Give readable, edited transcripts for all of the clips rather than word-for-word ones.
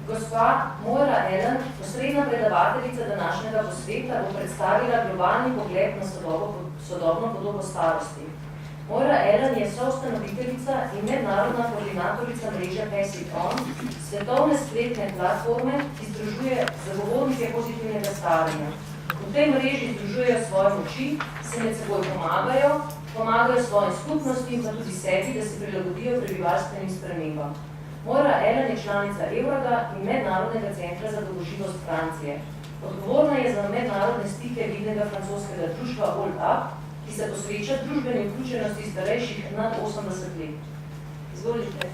Gospa Moira Allan, osrednja predavateljica današnjega posveta, bo predstavila globalni pogled na sodobno podobo starosti. Moira Allan je soustanoviteljica in mednarodna koordinatorica mreže Posvet, svetovne spletne platforme, ki združuje zagovornike pozitivnega staranja. V tej mreži združujejo svoje moči, se med seboj pomagajo svojim skupnostim, pa tudi sebi, da se prilagodijo prebivalstvenim spremembam. Moira Allan je članica Euraga in Mednarodnega centra za dolgoživost Francije. Odgovorna je za mednarodne stike vidnega francoskega društva All Up, ki se posveča družbeni vključenosti starejših nad 80 let. Izvolite.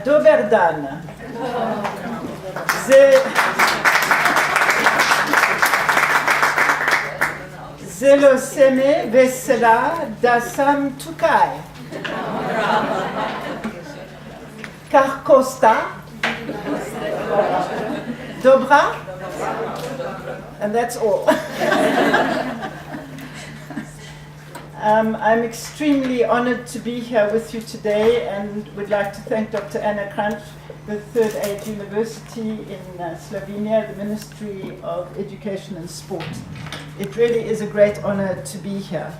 Dober dan. Zelo se me vesela, da sem tukaj. Kako sta? Dobra? And that's all. I'm extremely honored to be here with you today and would like to thank Dr. Anna Krantz, the Third Age University in Slovenia, the Ministry of Education and Sport. It really is a great honor to be here.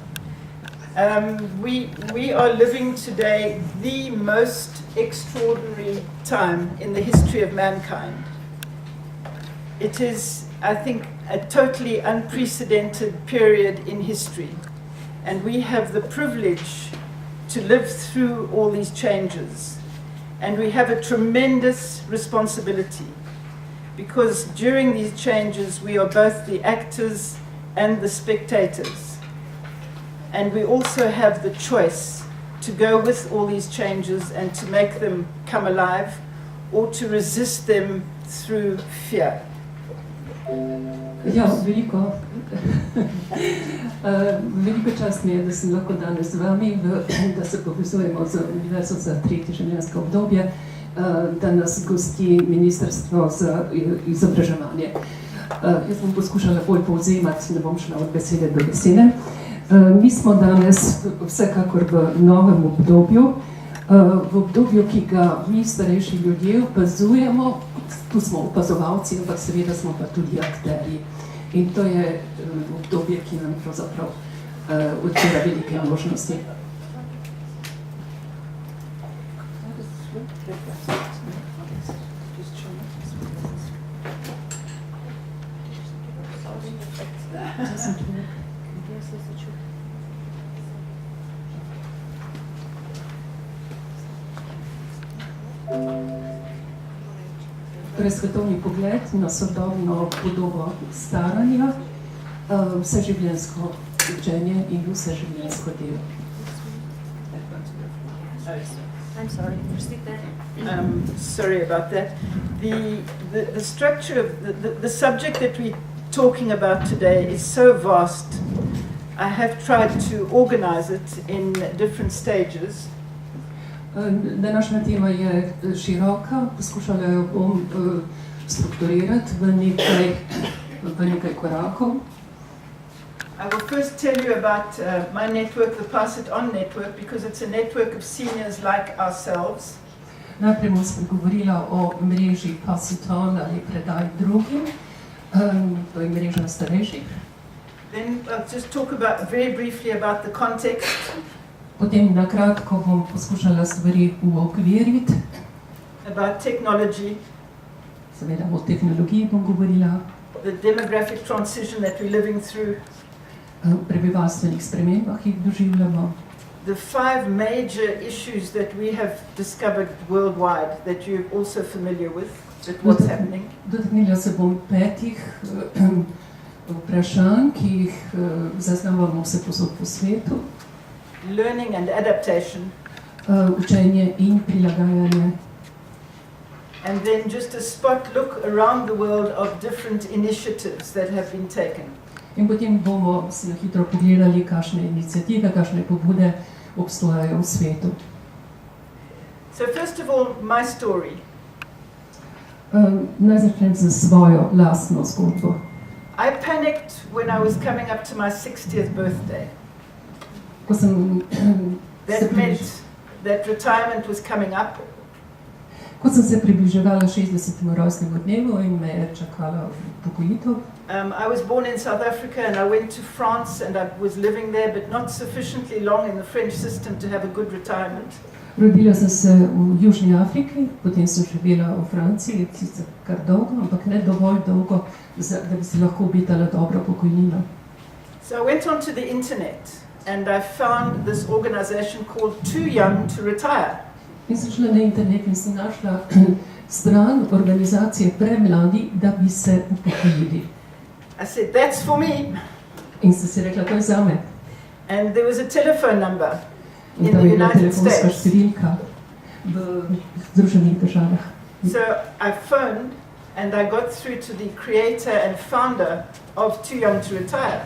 We are living today the most extraordinary time in the history of mankind. It is, I think, a totally unprecedented period in history. And we have the privilege to live through all these changes. And we have a tremendous responsibility because during these changes we are both the actors and the spectators. And we also have the choice to go with all these changes and to make them come alive or to resist them through fear. Ja, veliko čast mi je, da sem lahko danes z vami, da se povezujemo z Univerzo za tretje življenjsko obdobje, da nas gosti Ministrstvo za izobraževanje. Jaz bom poskušala bolj povzemati, ne bom šla od besede do besede. Mi smo danes vsekakor v novem obdobju, v obdobju, ki ga mi starejši ljudje opazujemo. Tu smo opazovalci, ampak seveda smo pa tudi akterji. In to je obdobje, ki nam pravzaprav odpira velike možnosti. Torej svetovni pogled na sodobno podobo staranja, vseživljenjsko učenje in vseživljenjsko delo. I'm sorry, sorry about that. The structure of the subject that we're talking about today is so vast. I have tried to organize it in different stages. Današnja tema je široka, poskušala jo bom strukturirati v nekaj korakov. I will first tell you about my network, the Pass It On network, because it's a network of seniors like ourselves. Najprej bom spregovorila o mreži Pass It On ali predaj drugim, to je mreža starejših. Then I'll just talk very briefly about the context. Potem na kratko bom poskušala stvari uokviriti. About technology. Seveda o tehnologiji bom govorila. The demographic transition that we're living through. Prebivalstvenih spremembah, ki jih doživljamo. The 5 major issues that we have discovered worldwide that you're also familiar with, that what's happening. Dotaknila se bom 5 vprašanj, ki jih zaznavamo vse posod po svetu. Learning and adaptation. Učenje in prilagajanje. And then just a spot look around the world of different initiatives that have been taken. In potem bomo si na hitro pogledali, kakšne iniciative, kakšne pobude obstojajo v svetu. So first of all, my story. Naj začnem z svojo lastno zgodbo. I panicked when I was coming up to my 60th birthday. Ko sem, That meant that retirement was coming up. ko sem se približevala 60. rojstnemu dnevu in me je čakala upokojitev. I was born in South Africa and I went to France and I was living there, but not sufficiently long in the French system to have a good retirement. Rodila sem se v Južni Afriki, potem sem živela v Franciji, sicer kar dolgo, ampak ne dovolj dolgo, da bi si lahko obetala dobro pokojnino. So I went onto the internet and I found this organization called Too Young to Retire. In sem šla na internet in sem našla stran organizacije Premladi, da bi se upokojili. I said, that's for me. In sem si rekla, to je zame. And there was a telephone number In in tam the je bila United telefonska States. številka v Združenih državah. So I phoned and I got through to the creator and founder of Too Young to Retire.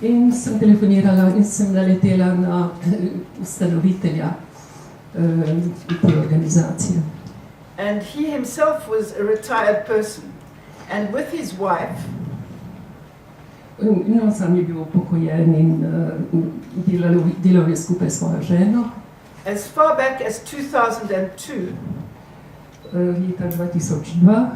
In sem telefonirala in sem naletela na ustanovitelja te organizacije. And he himself was a retired person. And with his wife, No, sam je bil upokojen in delal je skupaj s svojo ženo. as far back as 2002, Leta 2002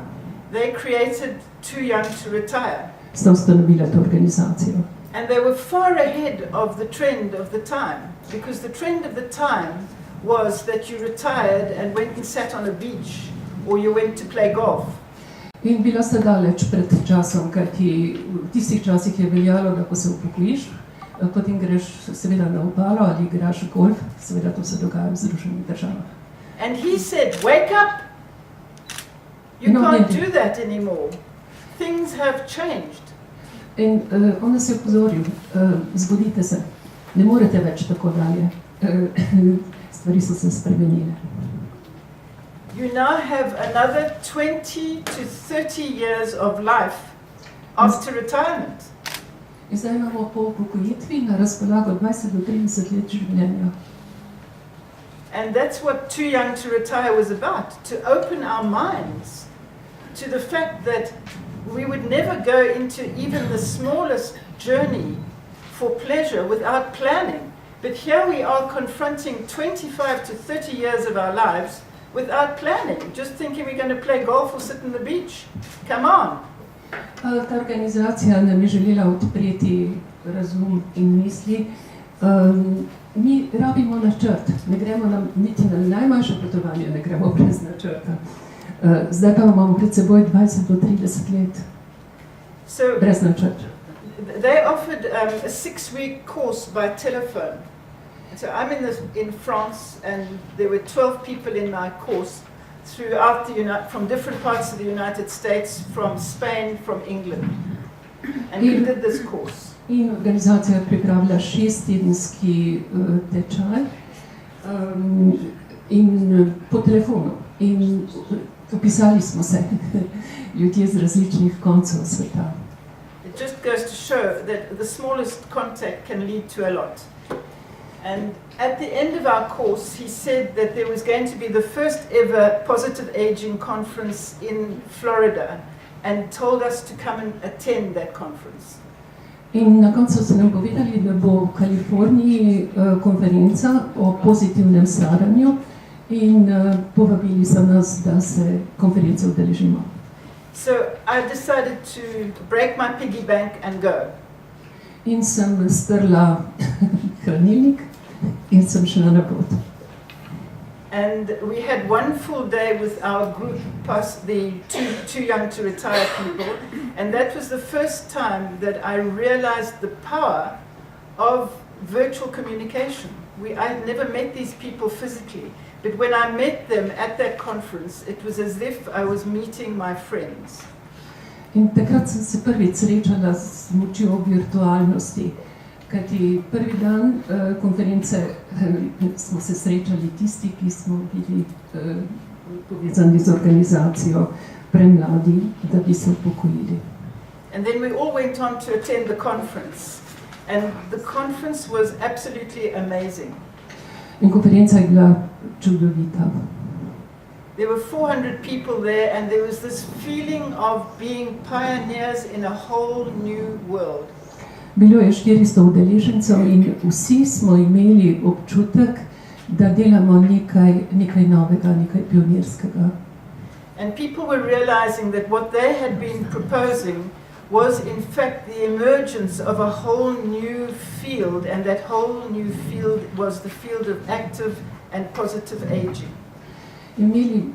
they created Too Young to Retire. sta ustanovila to organizacijo. And they were far ahead of the trend of the time, because the trend of the time was that you retired and went and sat on a beach or you went to play golf. In bila sta daleč pred časom, kajti v tistih časih je veljalo, da ko se upokojiš, potem greš seveda na obalo ali igraš golf, seveda to se dogaja v Združenih državah. And he said, wake up! You No, can't maybe. do that anymore. Things have changed. In on nas je opozoril, zbudite se, ne morete več tako dalje, stvari so se spremenile. You now have another 20 to 30 years of life after retirement. In zdaj imamo po upokojitvi na razpolago 20 do 30 let življenja. And that's what Too Young to Retire was about, to open our minds to the fact that we would never go into even the smallest journey for pleasure without planning. But here we are confronting 25 to 30 years of our lives without planning, just thinking we're going to play golf or sit on the beach. Come on. Ta organizacija nam je želela odpreti razum in misli. Mi rabimo načrt, ne gremo niti na najmanjše potovanje, ne gremo brez načrta. Zdaj pa imamo pred seboj 20 do 30 let So brez načrta. they offered a 6-week course by telephone. So I'm in France, and there were 12 people in my course throughout from different parts of the United States, from Spain, from England. And we did this course. In organizacija je pripravila 6-tedenski tečaj in po telefonu. In upisali smo se ljudje z različnih koncev sveta. It just goes to show that the smallest contact can lead to a lot. And at the end of our course, he said that there was going to be the first ever positive aging conference in Florida, and told us to come and attend that conference. In na koncu so nam povedali, da bo v Kaliforniji konferenca o pozitivnem staranju in povabili so nas, da se konference udeležimo. So I decided to break my piggy bank and go. In sem strla hranilnik in sem šla na pot. And we had one full day with our group, past the too young to retire people, and that was the first time that I realized the power of virtual communication. I had never met these people physically, but when I met them at that conference, it was as if I was meeting my friends. In takrat sem se prvič srečala s močjo virtualnosti. Kajti prvi dan konference smo se srečali tisti, ki smo bili povezani z organizacijo Premladi, da bi se upokojili. And then we all went on to attend the conference. And the conference was absolutely amazing. In konferenca je bila čudovita. There were 400 people there, and there was this feeling of being pioneers in a whole new world. Bilo je 400 udeležencev in vsi smo imeli občutek, da delamo nekaj novega, nekaj pionirskega. And people were realizing that what they had been proposing was in fact the emergence of a whole new field, and that whole new field was the field of active and positive aging.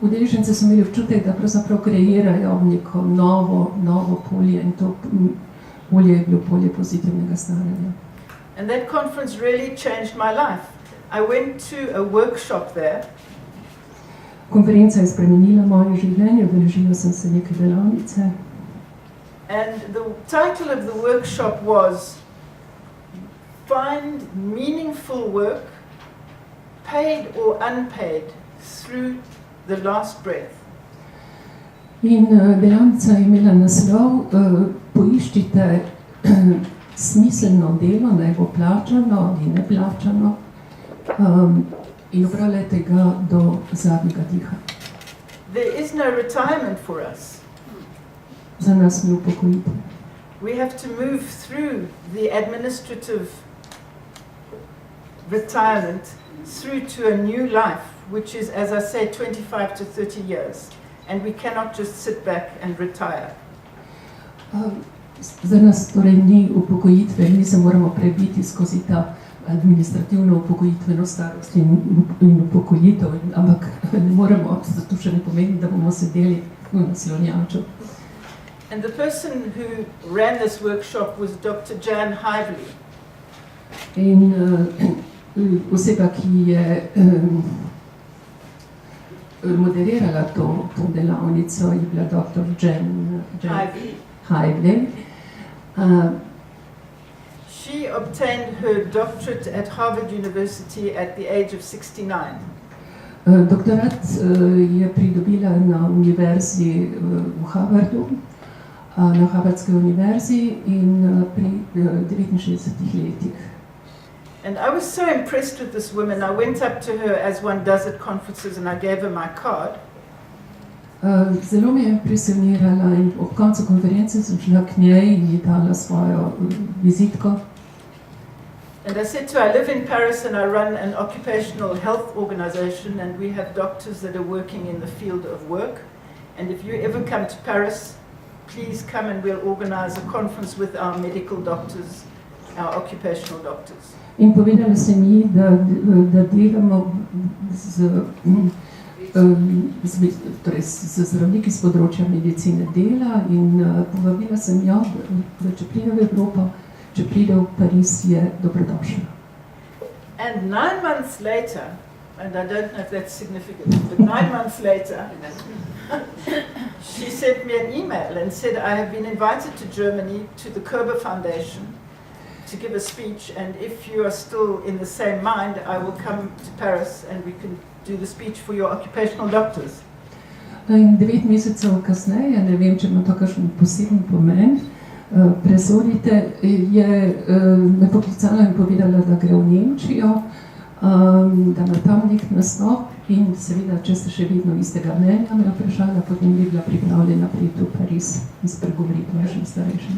Udeleženci so imeli občutek, da pravzaprav kreirajo neko novo polje in to polje je bilo polje pozitivnega staranja. And that conference really changed my life. I went to a workshop there. Konferenca je spremenila moje življenje, udeležila sem se neke delavnice. And the title of the workshop was Find Meaningful Work, Paid or Unpaid, Through the Last Breath. In delavnica je imela naslov Poiščite smiselno delo, naj bo plačano ali neplačano, in opravljajte ga do zadnjega diha. There is no retirement for us. Za nas ni upokojitev. We have to move through the administrative retirement through to a new life, which is, as I say, 25 to 30 years. And we cannot just sit back and retire. Za nas torej ni upokojitve, mi se moramo prebiti skozi ta administrativno upokojitveno starost in upokojitev, ampak ne moremo, zato še ne pomeni, da bomo sedeli v naslonjaču. And the person who ran this workshop was Dr. Jan Hively. In oseba, ki je moderirala to delavnico, je bila dr. Jan Hively. She obtained her doctorate at Harvard University at the age of 69. Doktorat je pridobila na univerzi v Harvardu, na Harvardski univerzi in pri 69 letih. And I was so impressed with this woman. I went up to her as one does at conferences and I gave her my card. Zelo me je impresionirala in ob koncu konference sem šla k njej in ji dala svojo vizitko. And I said to her, I live in Paris and I run an occupational health organization, and we have doctors that are working in the field of work. And if you ever come to Paris, please come and we'll organize a conference with our medical doctors, our occupational doctors. In povedala sem ji, da delamo z zdravniki z področja medicine dela in povabila sem jo, da če pride v Evropo, če pride v Pariz, je dobrodošla. And 9 months later, and I don't know if that's significant, but 9 months later, she sent me an email and said, I have been invited to Germany to the Kober Foundation to give a speech, and if you are still in the same mind, I will come to Paris and we can do the speech for your occupational doctors. In 9 mesecev kasneje, ne vem, če ima to kakšen poseben pomen, presodite, je me poklicala in povedala, da gre v Nemčijo, da ima tam nek nastop in seveda, če ste še vedno istega mnenja, me vprašala, potem bi bila pripravljena priti v Pariz in spregovoriti vašim starejšim.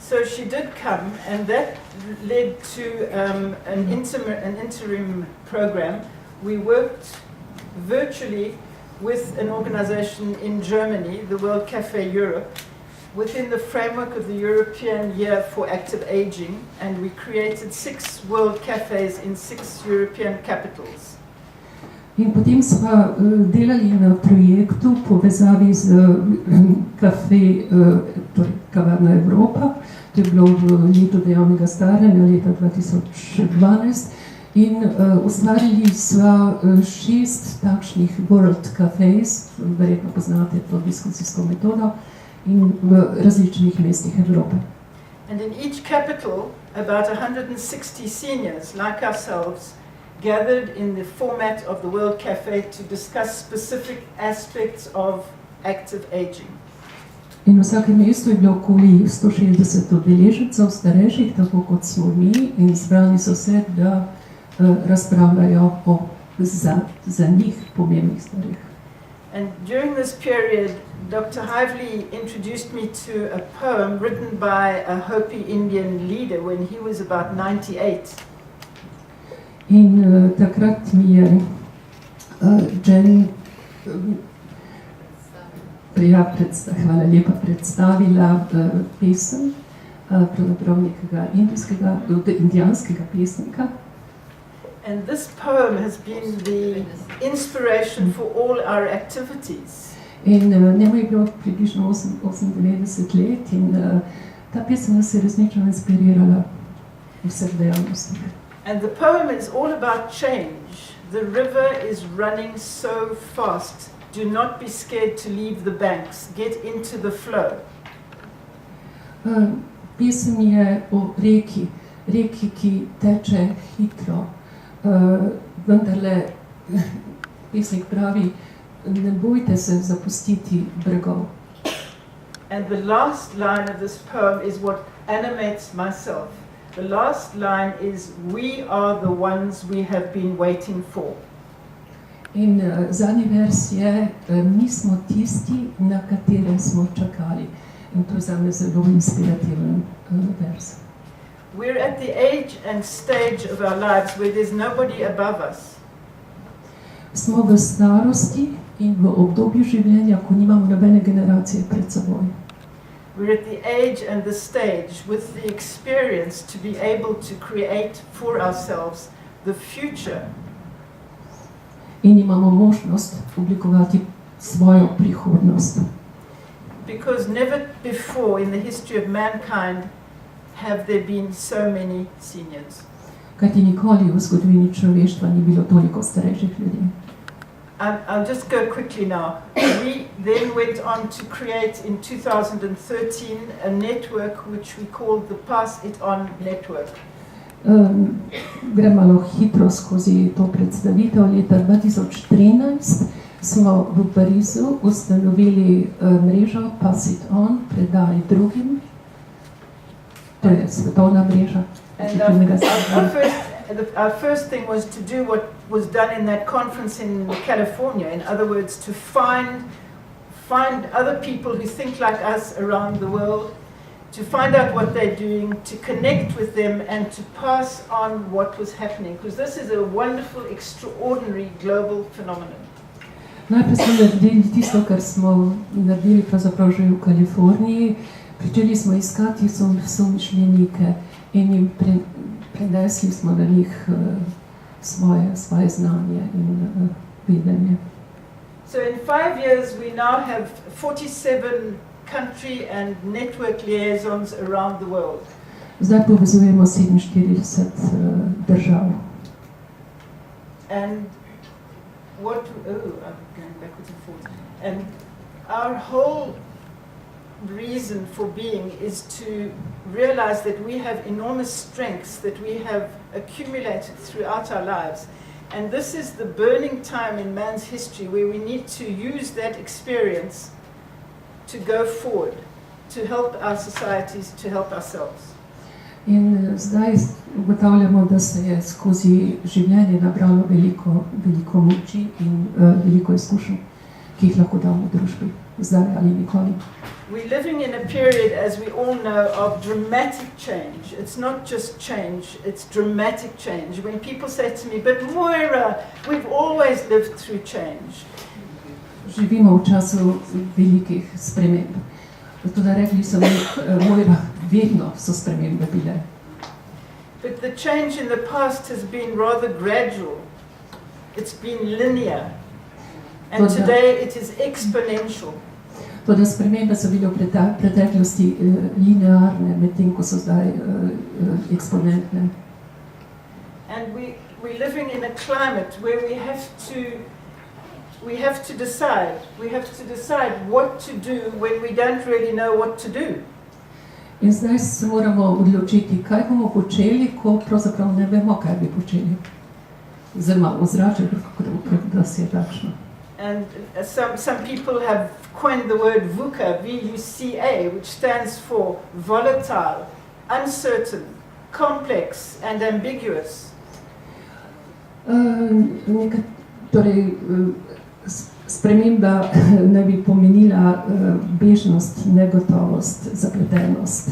So she did come, and that led to an interim program. We worked virtually with an organization in Germany, the World Cafe Europe, within the framework of the European Year for Active Aging, and we created 6 world cafes in 6 European capitals. In potem smo delali na projektu v povezavi z torej kavarna Evropa, to je bilo v letu dejavnega staranja, leta 2012, in ustvarili sva 6 takšnih world cafes, verjetno poznate to diskusijsko metodo, in v različnih mestih Evrope. And in each capital, about 160 seniors like ourselves gathered in the format of the World Cafe to discuss specific aspects of active aging. In v vsakem mestu je bilo okoli 160 udeležencev starejših, tako kot smo mi, in zbrali so se, da razpravljajo o za njih pomembnih stvarih. And during this period, Dr. Hively introduced me to a poem written by a Hopi Indian leader when he was about 98. In takrat mi je Jen hvala lepa, predstavila pesem pravzaprav nekega indijanskega pesnika. And this poem has been the inspiration for all our activities. In njemu je bilo približno 98 let in ta pesem nas je resnično inspirirala v vseh dejavnostih. And the poem is all about change. The river is running so fast. Do not be scared to leave the banks. Get into the flow. Pesem je o reki, ki teče hitro. Vendarle pesnik pravi, ne bojte se zapustiti bregov. And the last line of this poem is what animates myself. The last line is, we are the ones we have been waiting for. In zadnji vers je, mi smo tisti, na katere smo čakali. In to je zame zelo inspirativen vers. We're at the age and stage of our lives where there's nobody above us. Smo v starosti in v obdobju življenja, ko nimamo nobene generacije pred seboj. We're at the age and the stage with the experience to be able to create for ourselves the future. In imamo možnost oblikovati svojo prihodnost. Because never before in the history of mankind have there been so many seniors. Kajti nikoli v zgodovini človeštva ni bilo toliko starejših ljudi. I'll just go quickly now. We then went on to create in 2013 a network which we called the Pass It On Network. Grem malo hitro skozi to predstavitev. Leta 2013 smo v Parizu ustanovili mrežo Pass It On, predaj drugim. To je svetovna mreža. Our first thing was to do what was done in that conference in California. In other words, to find other people who think like us around the world, to find out what they're doing, to connect with them and to pass on what was happening. Because this is a wonderful, extraordinary global phenomenon. Najprej smo naredili tisto, kar smo naredili pravzaprav že v Kaliforniji. Pričeli smo iskati somišljenike in jim prenesli smo na njih svoje znanje in vedenje. So in 5 years we now have 47 country and network liaisons around the world. Zdaj povezujemo 47 držav. And I'm going backwards and forwards. And our whole reason for being is to realize that we have enormous strengths that we have accumulated throughout our lives. And this is the burning time in man's history where we need to use that experience to go forward, to help our societies, to help ourselves. In zdaj ugotavljamo, da se je skozi življenje nabralo veliko moči in veliko izkušenj, ki jih lahko damo družbi, zdaj ali nikoli. We're living in a period, as we all know, of dramatic change. It's not just change, it's dramatic change. When people say to me, but Moira, we've always lived through change. Živimo v času velikih sprememb. Tudi rekli so mi, Moira, vedno so spremembe bile. But the change in the past has been rather gradual. It's been linear. And today it is exponential. Toda spremembe so bile v preteklosti linearne, medtem ko so zdaj eksponentne. And we're living in a climate where we have to decide what to do when we don't really know what to do. In zdaj se moramo odločiti, kaj bomo počeli, ko pravzaprav ne vemo, kaj bi počeli. Oziroma ozračje, da se je takšno. And some people have coined the word VUCA, V-U-C-A, which stands for volatile, uncertain, complex and ambiguous. Torej, sprememba naj bi pomenila bežnost, negotovost, zapletenost,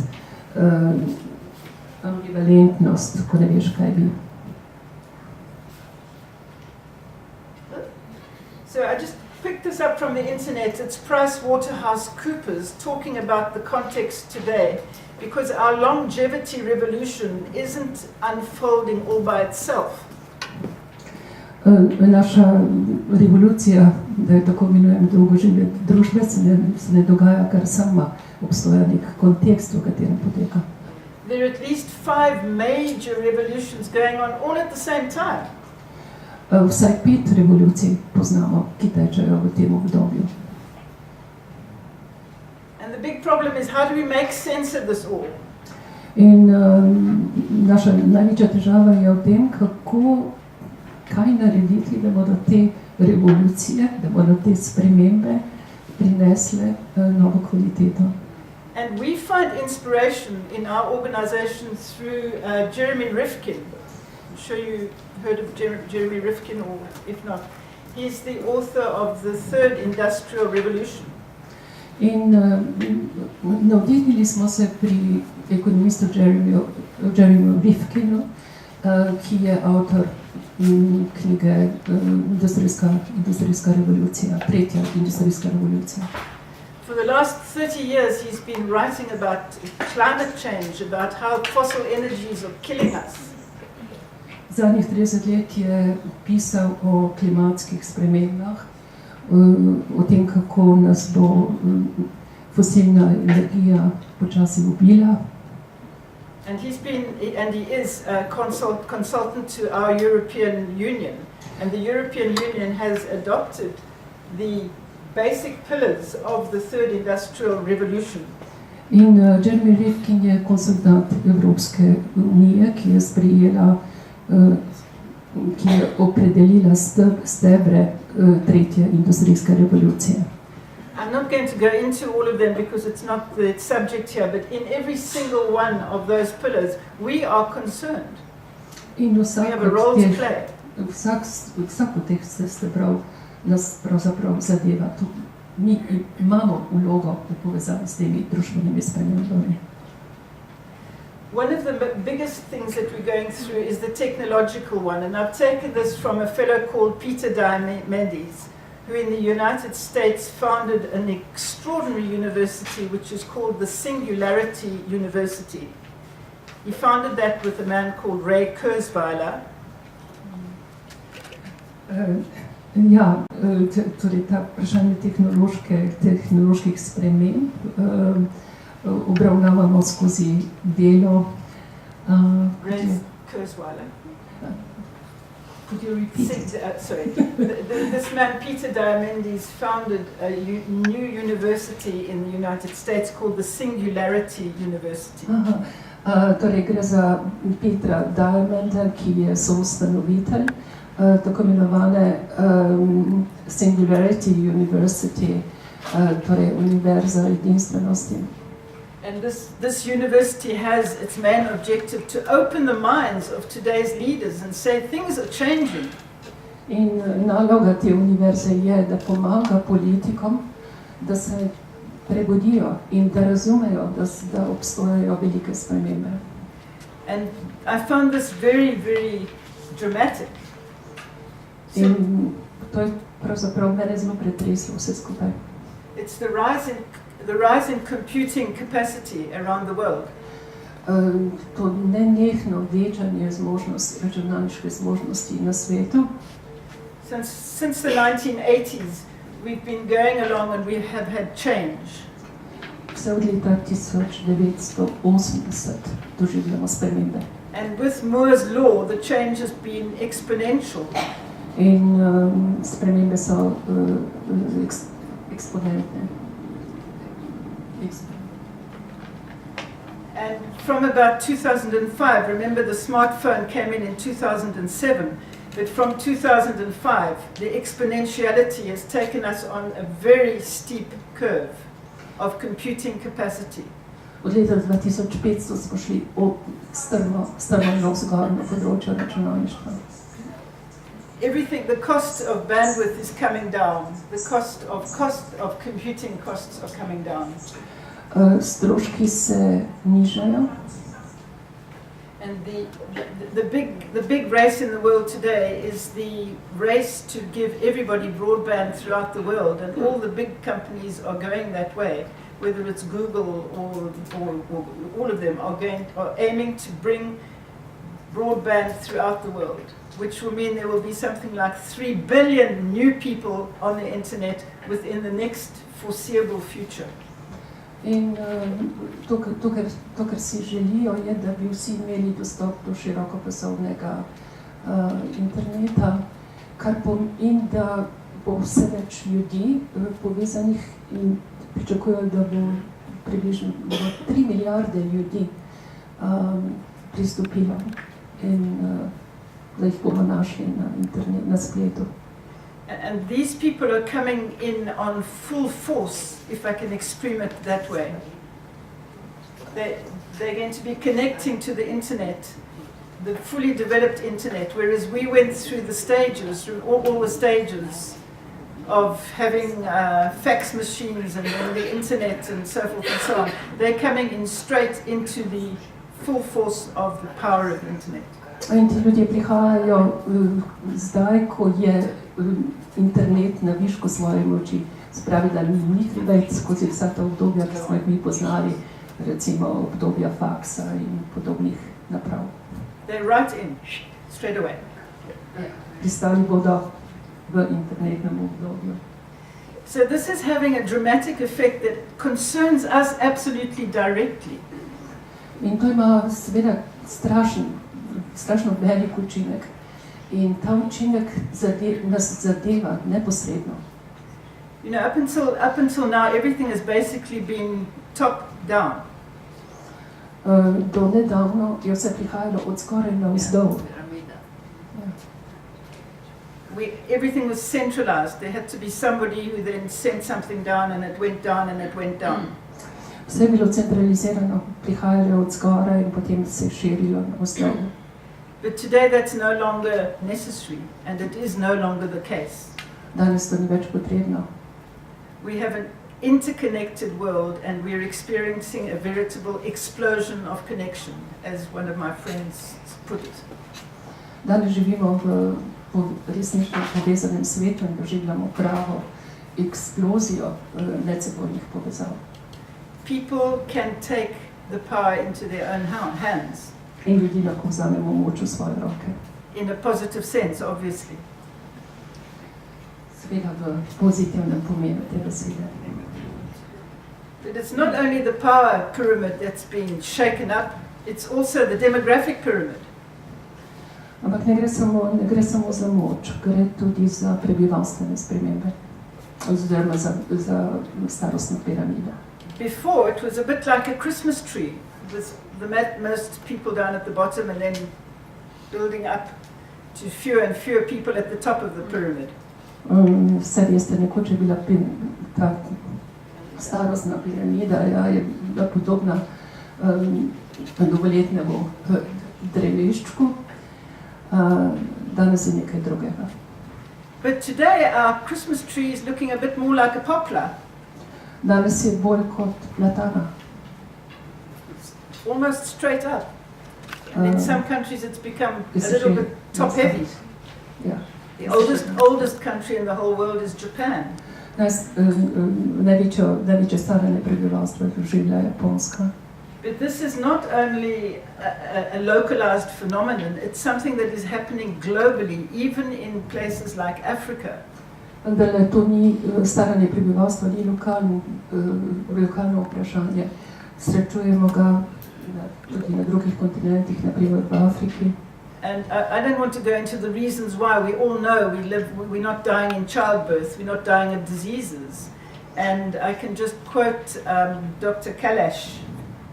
ambivalentnost, ko ne veš, kaj bi. So I just picked this up from the internet. It's PricewaterhouseCoopers talking about the context today, because our longevity revolution isn't unfolding all by itself. Naša revolucija, da jo tako imenujem dolgožive družbe, se ne dogaja kar sama, obstoja nek kontekst, v katerem poteka. There are at least 5 major revolutions going on all at the same time. Vsaj 5 revolucij poznamo, ki tečejo v tem obdobju. And the big problem is, how do we make sense of this all? In naša največja težava je v tem, kaj narediti, da bodo te revolucije, da bodo te spremembe prinesle novo kvaliteto. And we find inspiration in our organization through Jeremy Rifkin. I'm sure you heard of Jeremy Rifkin, or if not, he's the author of The Third Industrial Revolution. In navdihnili smo se pri ekonomistu Jeremyu Rifkinu, ki je avtor knjige Industrijska revolucija, tretja industrijska revolucija. For the last 30 years he's been writing about climate change, about how fossil energies are killing us. Zadnjih 30 let je pisal o klimatskih spremembah, o tem, kako nas bo fosilna energija počasi ubila. And he is a consultant to our European Union, and the European Union has adopted the basic pillars of the Third Industrial Revolution. In Jeremy Rifkin je konsultant Evropske unije, ki je sprejela, ki je opredelila stebre tretje industrijske revolucije. I'm not going to go into all of them because it's not the subject here, but in every single one of those pillars, we are concerned. In we have a role to play. Vsak od teh stebrov nas pravzaprav zadeva. Mi imamo vlogo v povezavi s temi družbenimi spremembami. One of the biggest things that we're going through is the technological one, and I've taken this from a fellow called Peter Diamandis, who in the United States founded an extraordinary university which is called the Singularity University. He founded that with a man called Ray Kurzweiler. Torej ta vprašanje tehnoloških sprememb obravnavamo skozi delo. Ray Kurzweiler. Could you repeat it? Sorry. This man, Peter Diamandis, founded a new university in the United States called the Singularity University. Torej gre za Petra Diamanda, ki je soustanovitelj tako imenovane Singularity University, torej univerza edinstvenosti. And this university has its main objective to open the minds of today's leaders and say things are changing. In naloga te univerze je, da pomaga politikom, da se prebudijo in da razumejo, da obstojajo velike spremembe. And I found this very, very dramatic. In to je pravzaprav mene zelo pretreslo vse skupaj. It's the rise in computing capacity around the world. To nenehno večanje računalniške zmožnosti na svetu. Since the 1980s, we've been going along and we have had change. Vse od leta 1980 doživljamo spremembe. And with Moore's law, the change has been exponential. In spremembe so eksponentne. And from about 2005, remember the smartphone came in 2007, but from 2005, the exponentiality has taken us on a very steep curve of computing capacity. Od leta 2500 smo šli strmo navzgor na področju računalništva. everything, the cost of bandwidth is coming down. The cost of computing costs are coming down. Stroški se nižajo. And the big race in the world today is the race to give everybody broadband throughout the world, and all the big companies are going that way. Whether it's Google or all of them are aiming to bring broadband throughout the world, which will mean there will be something like 3 billion new people on the internet within the next foreseeable future. In to, kar si želijo, je, da bi vsi imeli dostop do širokopasovnega interneta, in da bo vse več ljudi povezanih, in pričakujejo, da bo približno 3 milijarde ljudi pristopilo in da jih bomo našli na internetu, na spletu. And these people are coming in on full force, if I can express it that way. They're going to be connecting to the internet, the fully developed internet, whereas we went through the stages, through all the stages of having fax machines and then the internet and so forth and so on. They're coming in straight into the full force of the power of the internet. In ti ljudje prihajajo zdaj, ko je internet na višku svoje moči. Spravi, da ni treba iti skozi vsa ta obdobja, ki smo jih mi poznali, recimo obdobja faksa in podobnih naprav. They're right in, straight away. Pristali bodo v internetnem obdobju. So this is having a dramatic effect that concerns us absolutely directly. In to ima seveda strašno velik učinek. In ta učinek nas zadeva neposredno. You know, up until now, everything has basically been top down. Do nedavno je vse prihajalo od skoraj navzdol. Everything was centralized. There had to be somebody who then sent something down, and it went down, and it went down. Vse je bilo centralizirano, prihajalo od zgoraj in potem se je širilo navzdol. But today that's no longer necessary, and it is no longer the case. Danes to ni več potrebno. We have an interconnected world, and we're experiencing a veritable explosion of connection, as one of my friends put it. Danes živimo v resnično povezanem svetu in doživljamo pravo eksplozijo medsebojnih povezav. People can take the power into their own hands. In ljudi lahko vzamemo moč v svoje roke. In a positive sense, obviously. Seveda v pozitivnem pomenu te besede. But it's not only the power pyramid that's been shaken up, it's also the demographic pyramid. Ampak ne gre samo za moč, gre tudi za prebivalstvene spremembe, oziroma za starostno piramido. Before, it was a bit like a Christmas tree, with most people down at the bottom and then building up to fewer and fewer people at the top of the pyramid. Vse veste, nekoč je bila ta starostna piramida, je bila podobna dolgoletnemu dreveščku, danes je nekaj drugega. But today our Christmas tree is looking a bit more like a poplar. Danes je bolj kot platana. Almost straight up. And in some countries it's become a little bit top heavy. Yeah. The oldest country in the whole world is Japan. Največje staranje prebivalstva doživlja Japonska. But this is not only a localized phenomenon, it's something that is happening globally, even in places like Africa. Vendar to ni staranje prebivalstva, ni lokalno vprašanje. Srečujemo ga tudi na drugih kontinentih, na primer v Afriki. And I don't want to go into the reasons why. We all know we're not dying in childbirth, we're not dying of diseases. And I can just quote Dr. Kalash,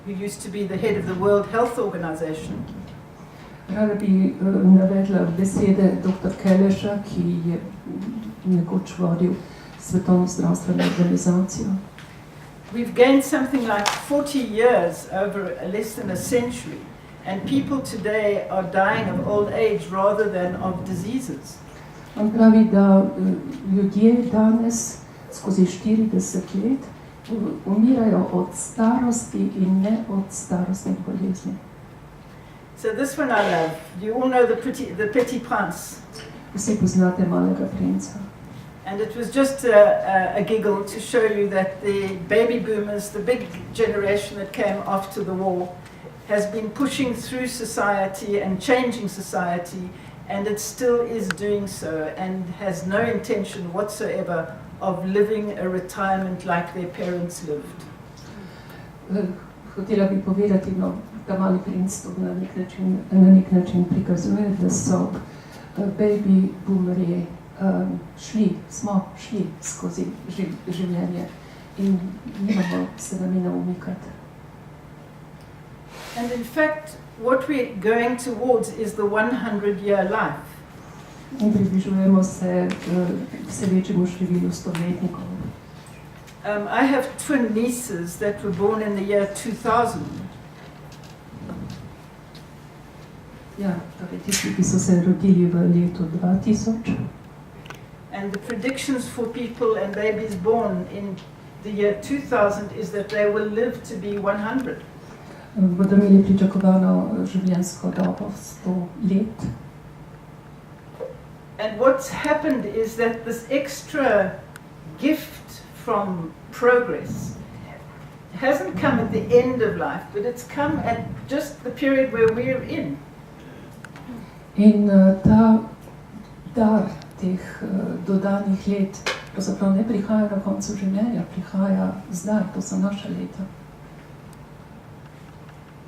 who used to be the head of the World Health Organization. Rada bi navedla besede dr. Kalasha, ki je nekoč vodil Svetovno zdravstveno organizacijo. We've gained something like 40 years over less than a century, and people today are dying of old age rather than of diseases. On pravi, da ljudje danes skozi 40 let umirajo od starosti in ne od starostnih bolezni. So this one I love. You all know the Petit Prince. Vsi poznate Malega princa. And it was just a giggle to show you that the baby boomers, the big generation that came after the war, has been pushing through society and changing society, and it still is doing so, and has no intention whatsoever of living a retirement like their parents lived. Hotela bi povedati, no, da Mali princ to na nek način prikazuje, da so baby boomerji smo šli skozi življenje in nimamo se namena umikati. And in fact, what we're going towards is the 100-year life. In približujemo se vse večjemu številu stoletnikov. I have twin nieces that were born in the year 2000. Ja, torej tisti, ki so se rodili v letu 2000. And the predictions for people and babies born in the year 2000 is that they will live to be 100. Bodo imeli pričakovano življenjsko dobo 100 let. And what's happened is that this extra gift from progress hasn't come at the end of life, but it's come at just the period where we're in. In ta dar teh dodanih let pravzaprav ne prihaja na koncu življenja, prihaja zdaj, to so naša leta.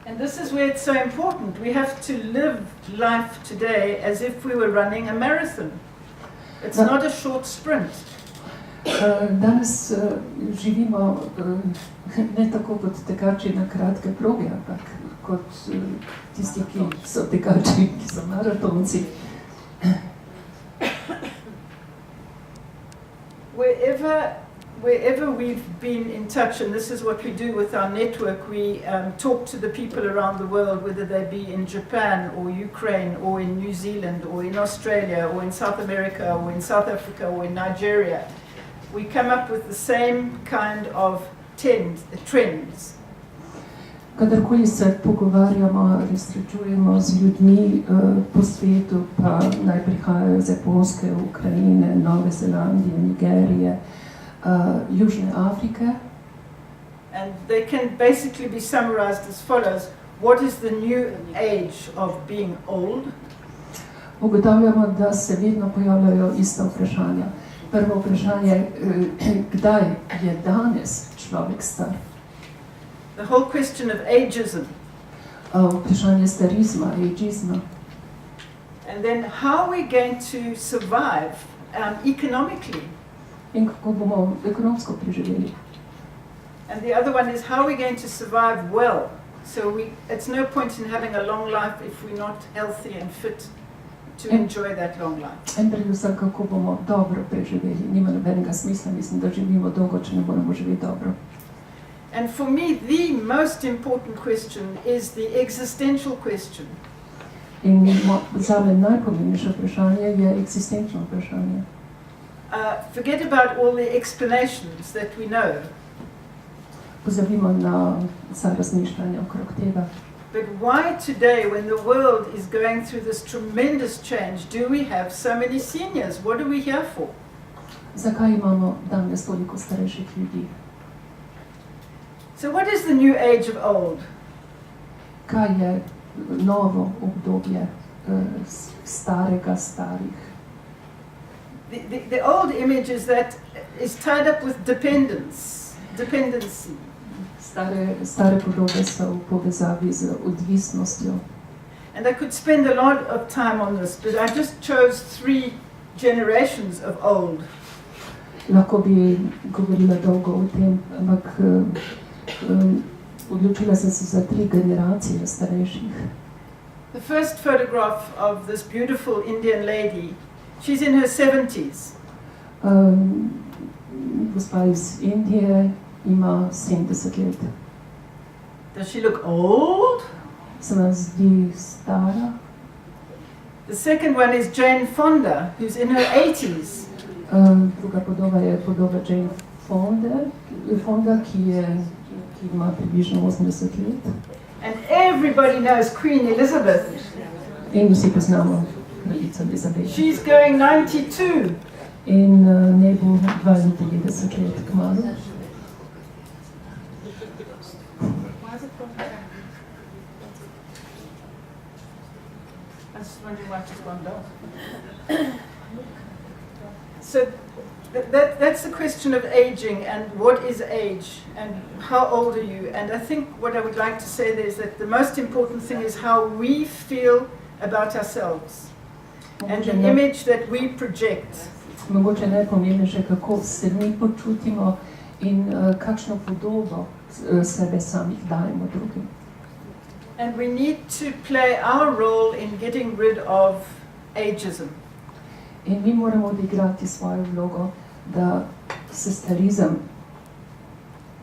And this is where it's so important. We have to live life today as if we were running a marathon. It's not a short sprint. Danes živimo ne tako kot tekači na kratke proge, ampak kot tisti, ki so tekači, ki so maratonci. Wherever we've been in touch, and this is what we do with our network, we talk to the people around the world, whether they be in Japan or Ukraine or in New Zealand or in Australia or in South America or in South Africa or in Nigeria. We come up with the same kind of trends. Kadarkoli se pogovarjamo ali srečujemo z ljudmi po svetu, pa naj prihajajo z Japonske, Ukrajine, Nove Zelandije, Nigerije, Južne Afrike. And they can basically be summarized as follows. What is the new age of being old? Ugotavljamo, da se vedno pojavljajo ista vprašanja. Prvo vprašanje, kdaj je danes človek star? The whole question of ageism. Vprašanje starizma, ageizma. And then how are we going to survive economically? In kako bomo ekonomsko preživeli? And the other one is how are we going to survive well? So it's no point in having a long life if we're not healthy and fit to enjoy that long life. In predvsem, kako bomo dobro preživeli. Nima nobenega smisla, mislim, da živimo dolgo, če ne moremo živeti dobro. And for me, the most important question is the existential question. In zame najpomembnejše vprašanje je eksistenčno vprašanje. Forget about all the explanations that we know. Pozabimo na vsa razmišljanja okrog tega. But why today, when the world is going through this tremendous change, do we have so many seniors? What are we here for? Zakaj imamo danes toliko starejših ljudi? So what is the new age of old? Kaj je novo obdobje starih? The old image is that is tied up with dependency. Stare podobe so v povezavi z odvisnostjo. And I could spend a lot of time on this, but I just chose 3 generations of old. Lahko bi govorila dolgo o tem, ampak odločila sem se za 3 generacije starejših. The first photograph of this beautiful Indian lady, she's in her 70s. Gospa iz Indije ima 70 let. Does she look old? Se nam zdi stara? The second one is Jane Fonda, who's in her 80s. Druga podoba je podoba Jane Fonda, ki ima približno 80 let. And everybody knows Queen Elizabeth. In vsi poznamo kraljico Elizabeth. She's going 92. In ne bo 92 let kmalu. I was wondering why she's gone down. So that's the question of aging and what is age and how old are you. And I think what I would like to say there is that the most important thing is how we feel about ourselves and the image that we project. Mogoče najpomembnejše, kako se mi počutimo in kakšno podobo sebe samih dajemo drugim. And we need to play our role in getting rid of ageism. In mi moramo odigrati svojo vlogo, da se starizem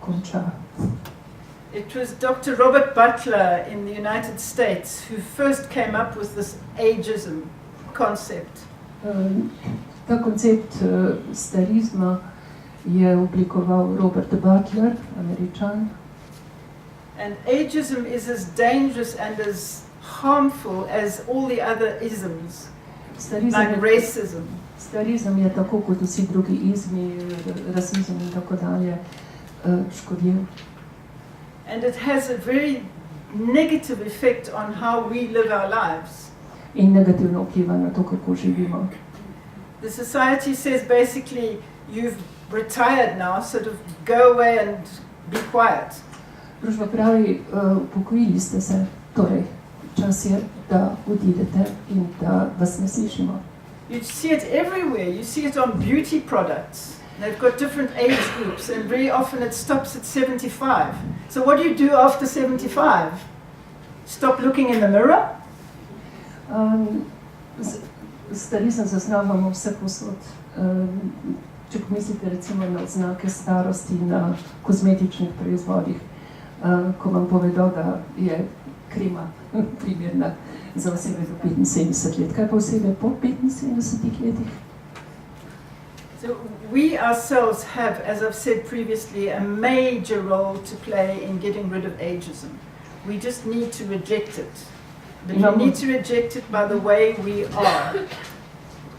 konča. It was Dr. Robert Butler in the United States who first came up with this ageism concept. Ta koncept starizma je oblikoval Robert Butler, Američan. And ageism is as dangerous and as harmful as all the other isms, like racism. Starizem je tako kot vsi drugi izmi, rasizem in tako dalje, škodljiv. And it has a very negative effect on how we live our lives. In negativno vpliva na to, kako živimo. The society says basically, you've retired now, sort of go away and be quiet. Družba pravi, upokojili ste se, torej čas je, da odidete in da vas ne slišimo. You see it everywhere. You see it on beauty products. They've got different age groups, and very often it stops at 75. So what do you do after 75? Stop looking in the mirror? Starizem zaznavamo vse posod. Če pomislite recimo na znake starosti na kozmetičnih proizvodih, ko vam povedo, da je krema primerna za osebe do 75 let. Kaj pa osebe po 75 letih? So we ourselves have, as I've said previously, a major role to play in getting rid of ageism. We just need to reject it. But we need to reject it by the way we are.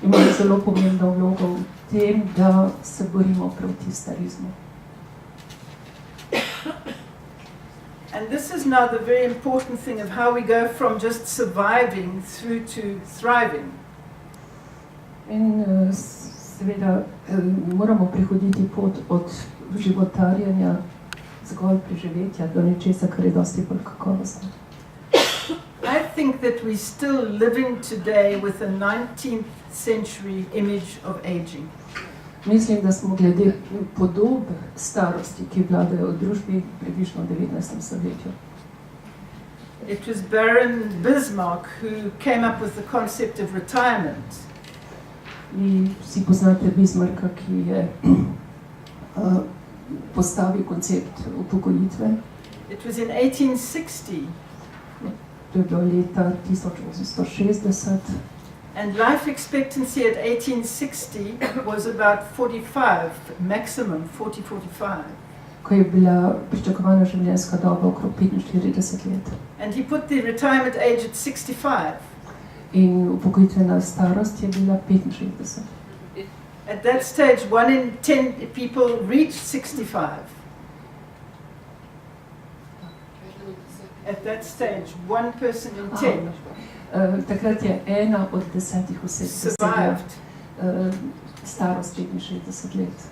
Imamo zelo pomembno vlogo v tem, da se borimo proti starizmu. And this is now the very important thing of how we go from just surviving through to thriving. In seveda moramo prehoditi pot od životarjenja zgolj preživetja do nečesa, kar je dosti bolj kakovostno. I think that we're still living today with a 19th century image of aging. Mislim, da smo glede podob starosti, ki vladajo v družbi, približno v 19. stoletju. It was Baron Bismarck who came up with the concept of retirement. Vi vsi poznate Bismarcka, ki je postavil koncept upokojitve. It was in 1860. To je bilo leta 1860. And life expectancy at 1860 was about 45, maximum 40-45. Ko je bila pričakovana življenjska doba okrog 45 let. And he put the retirement age at 65. In upokojitvena starost je bila 65. At that stage, 1 in 10 people reached 65. At that stage, 1 person in 10 takrat je ena od 10 oseb survived. Starost 65 let.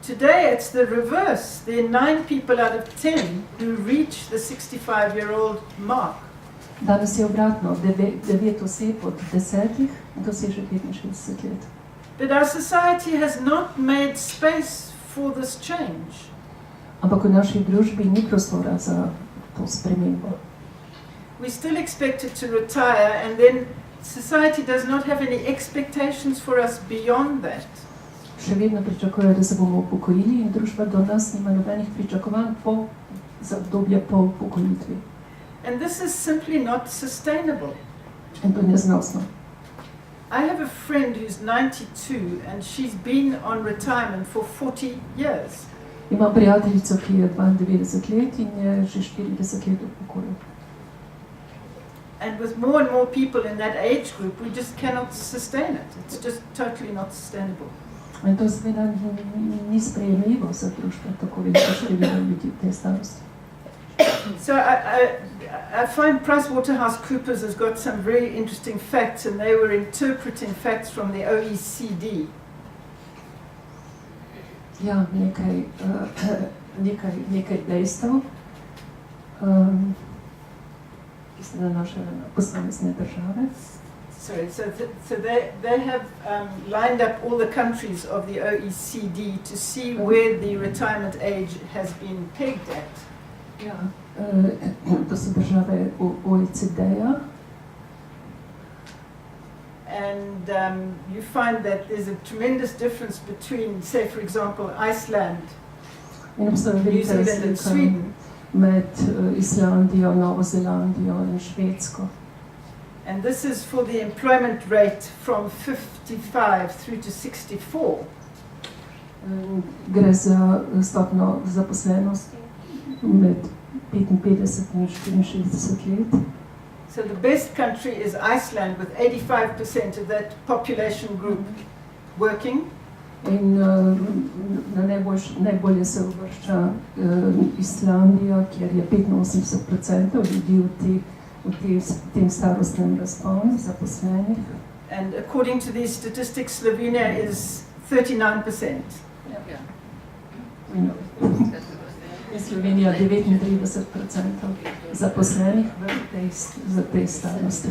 Today it's the reverse. There are 9 people out of 10 who reach the 65-year-old mark. Danes je obratno, 9 oseb od 10 doseže 65 let. But our society has not made space for this change. Ampak v naši družbi ni prostora za to spremembo. We still expected to retire, and then society does not have any expectations for us beyond that. Še vedno pričakujejo, da se bomo upokojili in družba do nas nima nobenih pričakovanj za obdobje po upokojitvi. And this is simply not sustainable. In to je neznosno. I have a friend who's 92 and she's been on retirement for 40 years. Imam prijateljico, ki je 92 let in je že 40 let v pokoju. And with more and more people in that age group, we just cannot sustain it. It's just totally not sustainable. In to seveda ni sprejemljivo za družbo, tako veliko število ljudi v tej starosti. So I find PricewaterhouseCoopers has got some very interesting facts, and they were interpreting facts from the OECD. Ja, nekaj dejstev, ki se nanašajo na posamezne države. Sorry, so they have lined up all the countries of the OECD to see where the retirement age has been pegged at. Ja, to so države OECD-ja. And you find that there's a tremendous difference between, say, for example, Iceland, New Zealand and Sweden. Med Islandijo, Novo Zelandijo in Švedsko. And this is for the employment rate from 55 through to 64. Gre za stopnjo zaposlenosti med 55 in 64 let. So the best country is Iceland with 85% of that population group working. In najbolje se uvršča Islandija, kjer je 85% ljudi v tem starostnem razponu zaposlenih. And according to these statistics, Slovenia is 39%. In Slovenija 39% zaposlenih v tej starosti.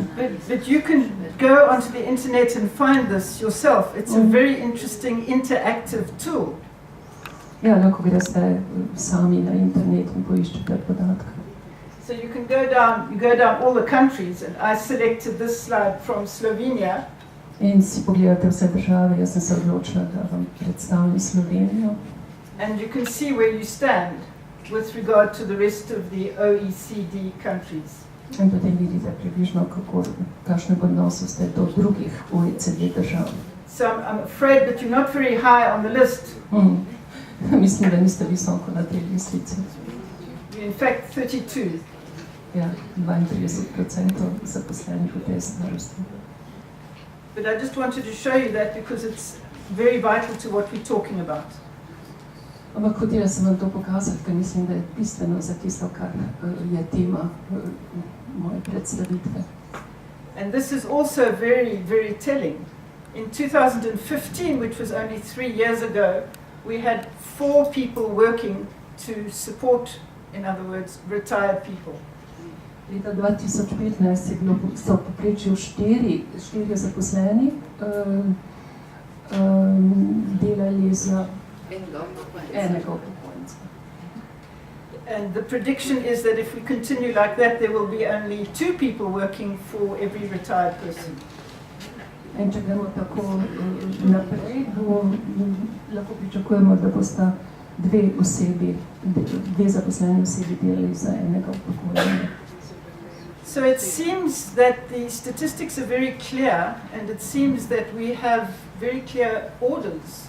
But you can go onto the internet and find this yourself. It's a very interesting interactive tool. Ja, lahko greste sami na internet in poiščete podatke. So you go down all the countries, and I selected this slide from Slovenia. In si pogledate vse države, jaz sem se odločila, da vam predstavim Slovenijo. And you can see where you stand with regard to the rest of the OECD countries. In potem vidite približno, kakšne odnose ste do drugih OECD držav. So I'm afraid that you're not very high on the list. Mislim, da niste visoko na tej listici. You're in fact 32. Ja, 32% zaposlenih v tej starosti. But I just wanted to show you that because it's very vital to what we're talking about. Ampak hotela sem vam to pokazati, ker mislim, da je bistveno za tisto, kar je tema moje predstavitve. And this is also very, very telling. In 2015, which was only 3 years ago, we had 4 people working to support, in other words, retired people. Leta 2015 je bilo v povprečju 4 zaposleni, delali za enega upokojenca. And the prediction is that if we continue like that, there will be only 2 people working for every retired person. In če gremo tako naprej, lahko pričakujemo, da bosta 2 zaposleni osebi delali za enega upokojenca. So it seems that the statistics are very clear, and it seems that we have very clear orders.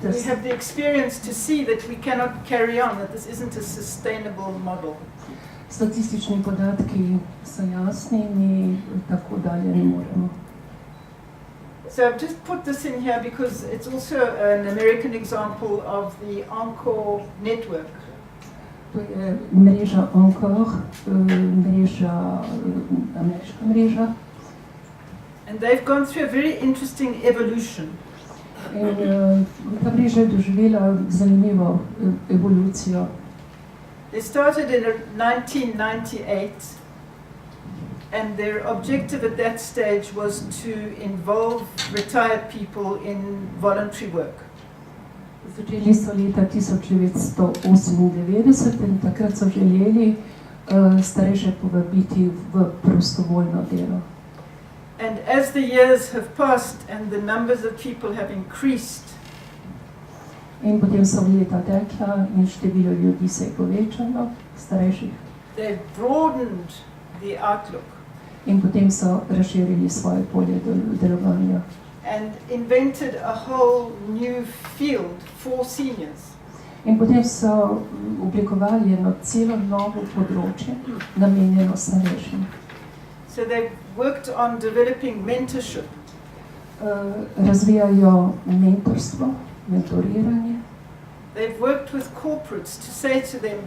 We have the experience to see that we cannot carry on, that this isn't a sustainable model. Statistični podatki so jasni, mi tako dalje ne moremo. So I've just put this in here because it's also an American example of the Encore network. To je mreža Encore, ameriška mreža. And they've gone through a very interesting evolution. In ta mreža je doživela zanimivo evolucijo. They started in 1998, and their objective at that stage was to involve retired people in voluntary work. Začeli so leta 1998 in takrat so želeli starejše povabiti v prostovoljno delo. And as the years have passed and the numbers of people have increased, in potem so leta tekla in število ljudi se je povečalo, starejših. they've broadened the outlook. In potem so razširili svoje polje delovanja. And invented a whole new field for seniors. In potem so oblikovali eno celo novo področje, namenjeno starejšim. So they've worked on developing mentorship. Razvijajo mentorstvo, mentoriranje. They've worked with corporates to say to them,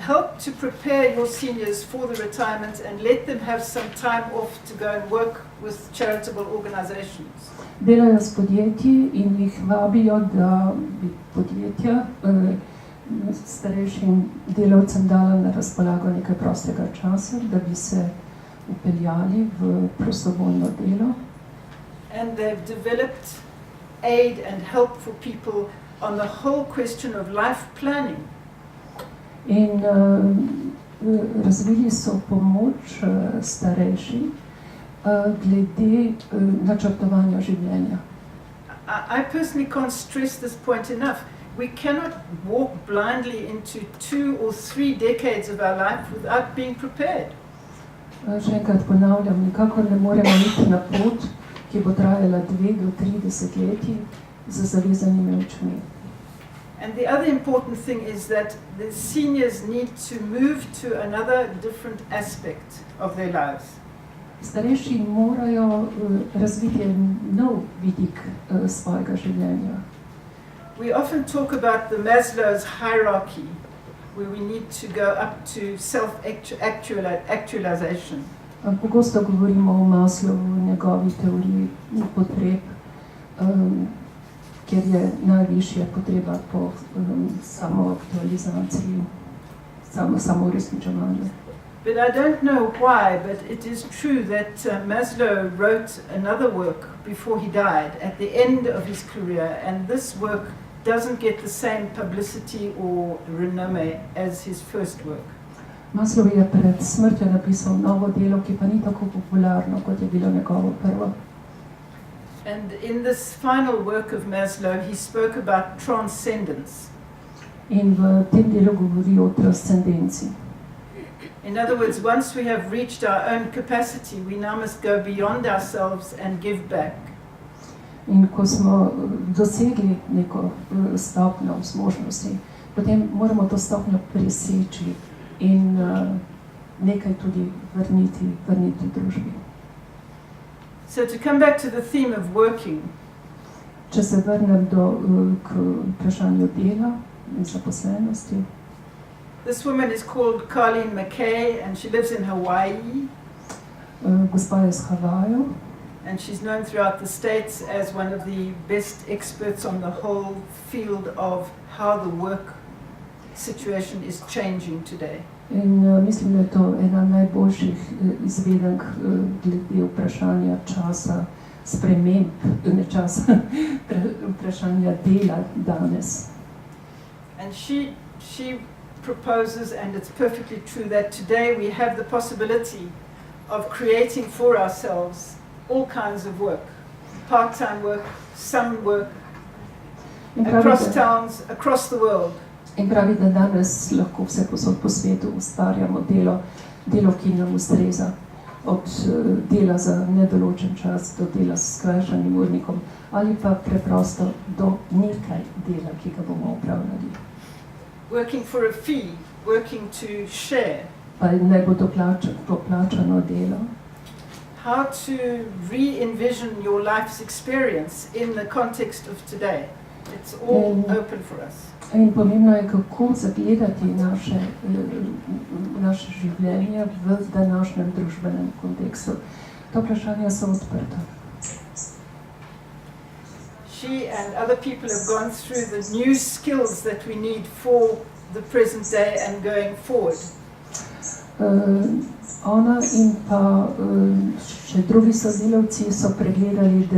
help to prepare your seniors for the retirement and let them have some time off to go and work with charitable organizations. Delajo s podjetji in jih vabijo, da bi podjetja starejšim delavcem dala na razpolago nekaj prostega časa, da bi se upeljali v prostovoljno delo. And they've developed aid and help for people on the whole question of life planning. In razvili so pomoč starejšim glede načrtovanja življenja. I personally can't stress this point enough. We cannot walk blindly into 2 or 3 decades of our life without being prepared. Še enkrat ponavljam, nikakor ne moremo iti na pot, ki bo trajala 2 do 3 desetletji z zavezanimi očmi. And the other important thing is that the seniors need to move to another different aspect of their lives. Starejši morajo razviti nov vidik svojega življenja. We often talk about the Maslow's hierarchy, where we need to go up to self-actualization. Pogosto govorimo o Maslowu, njegovi teoriji potreb, kjer je najvišja potreba po samoaktualizaciji, samouresničevanju. But I don't know why, but it is true that Maslow wrote another work before he died, at the end of his career, and this work doesn't get the same publicity or renommé as his first work. Maslow je pred smrtjo napisal novo delo, ki pa ni tako popularno, kot je bilo njegovo prvo. And in this final work of Maslow, he spoke about transcendence. In v tem delu govori o transcendenci. In other words, once we have reached our own capacity, we now must go beyond ourselves and give back. In ko smo dosegli neko stopnjo zmožnosti, potem moramo to stopnjo preseči in nekaj tudi vrniti družbi. So to come back to the theme of working, Če se vrnem k vprašanju dela in zaposlenosti, this woman is called Colleen McKay and she lives in Hawaii. Gospa je iz Havajev. And she's known throughout the States as one of the best experts on the whole field of how the work situation is changing today. In mislim, da je to ena najboljših izvedenk glede vprašanja časa, sprememb, ne časa, vprašanja dela danes. And she proposes, and it's perfectly true, that today we have the possibility of creating for ourselves all kinds of work, part-time work, some work, across towns, across the world. In pravi, da danes lahko vse posod po svetu ustvarjamo delo, ki nam ustreza, od dela za nedoločen čas do dela s skrajšanim urnikom, ali pa preprosto do nekaj dela, ki ga bomo opravljali. Working for a fee, working to share. Pa naj bo to plačano delo. How to re-envision your life's experience in the context of today. It's all open for us. In pomembno je, kako zagledati naše življenje v današnjem družbenem kontekstu. To vprašanja so odprta. She and other people have gone through the new skills that we need for the present day and going forward. Ona in pa še drugi sodelavci so pregledali,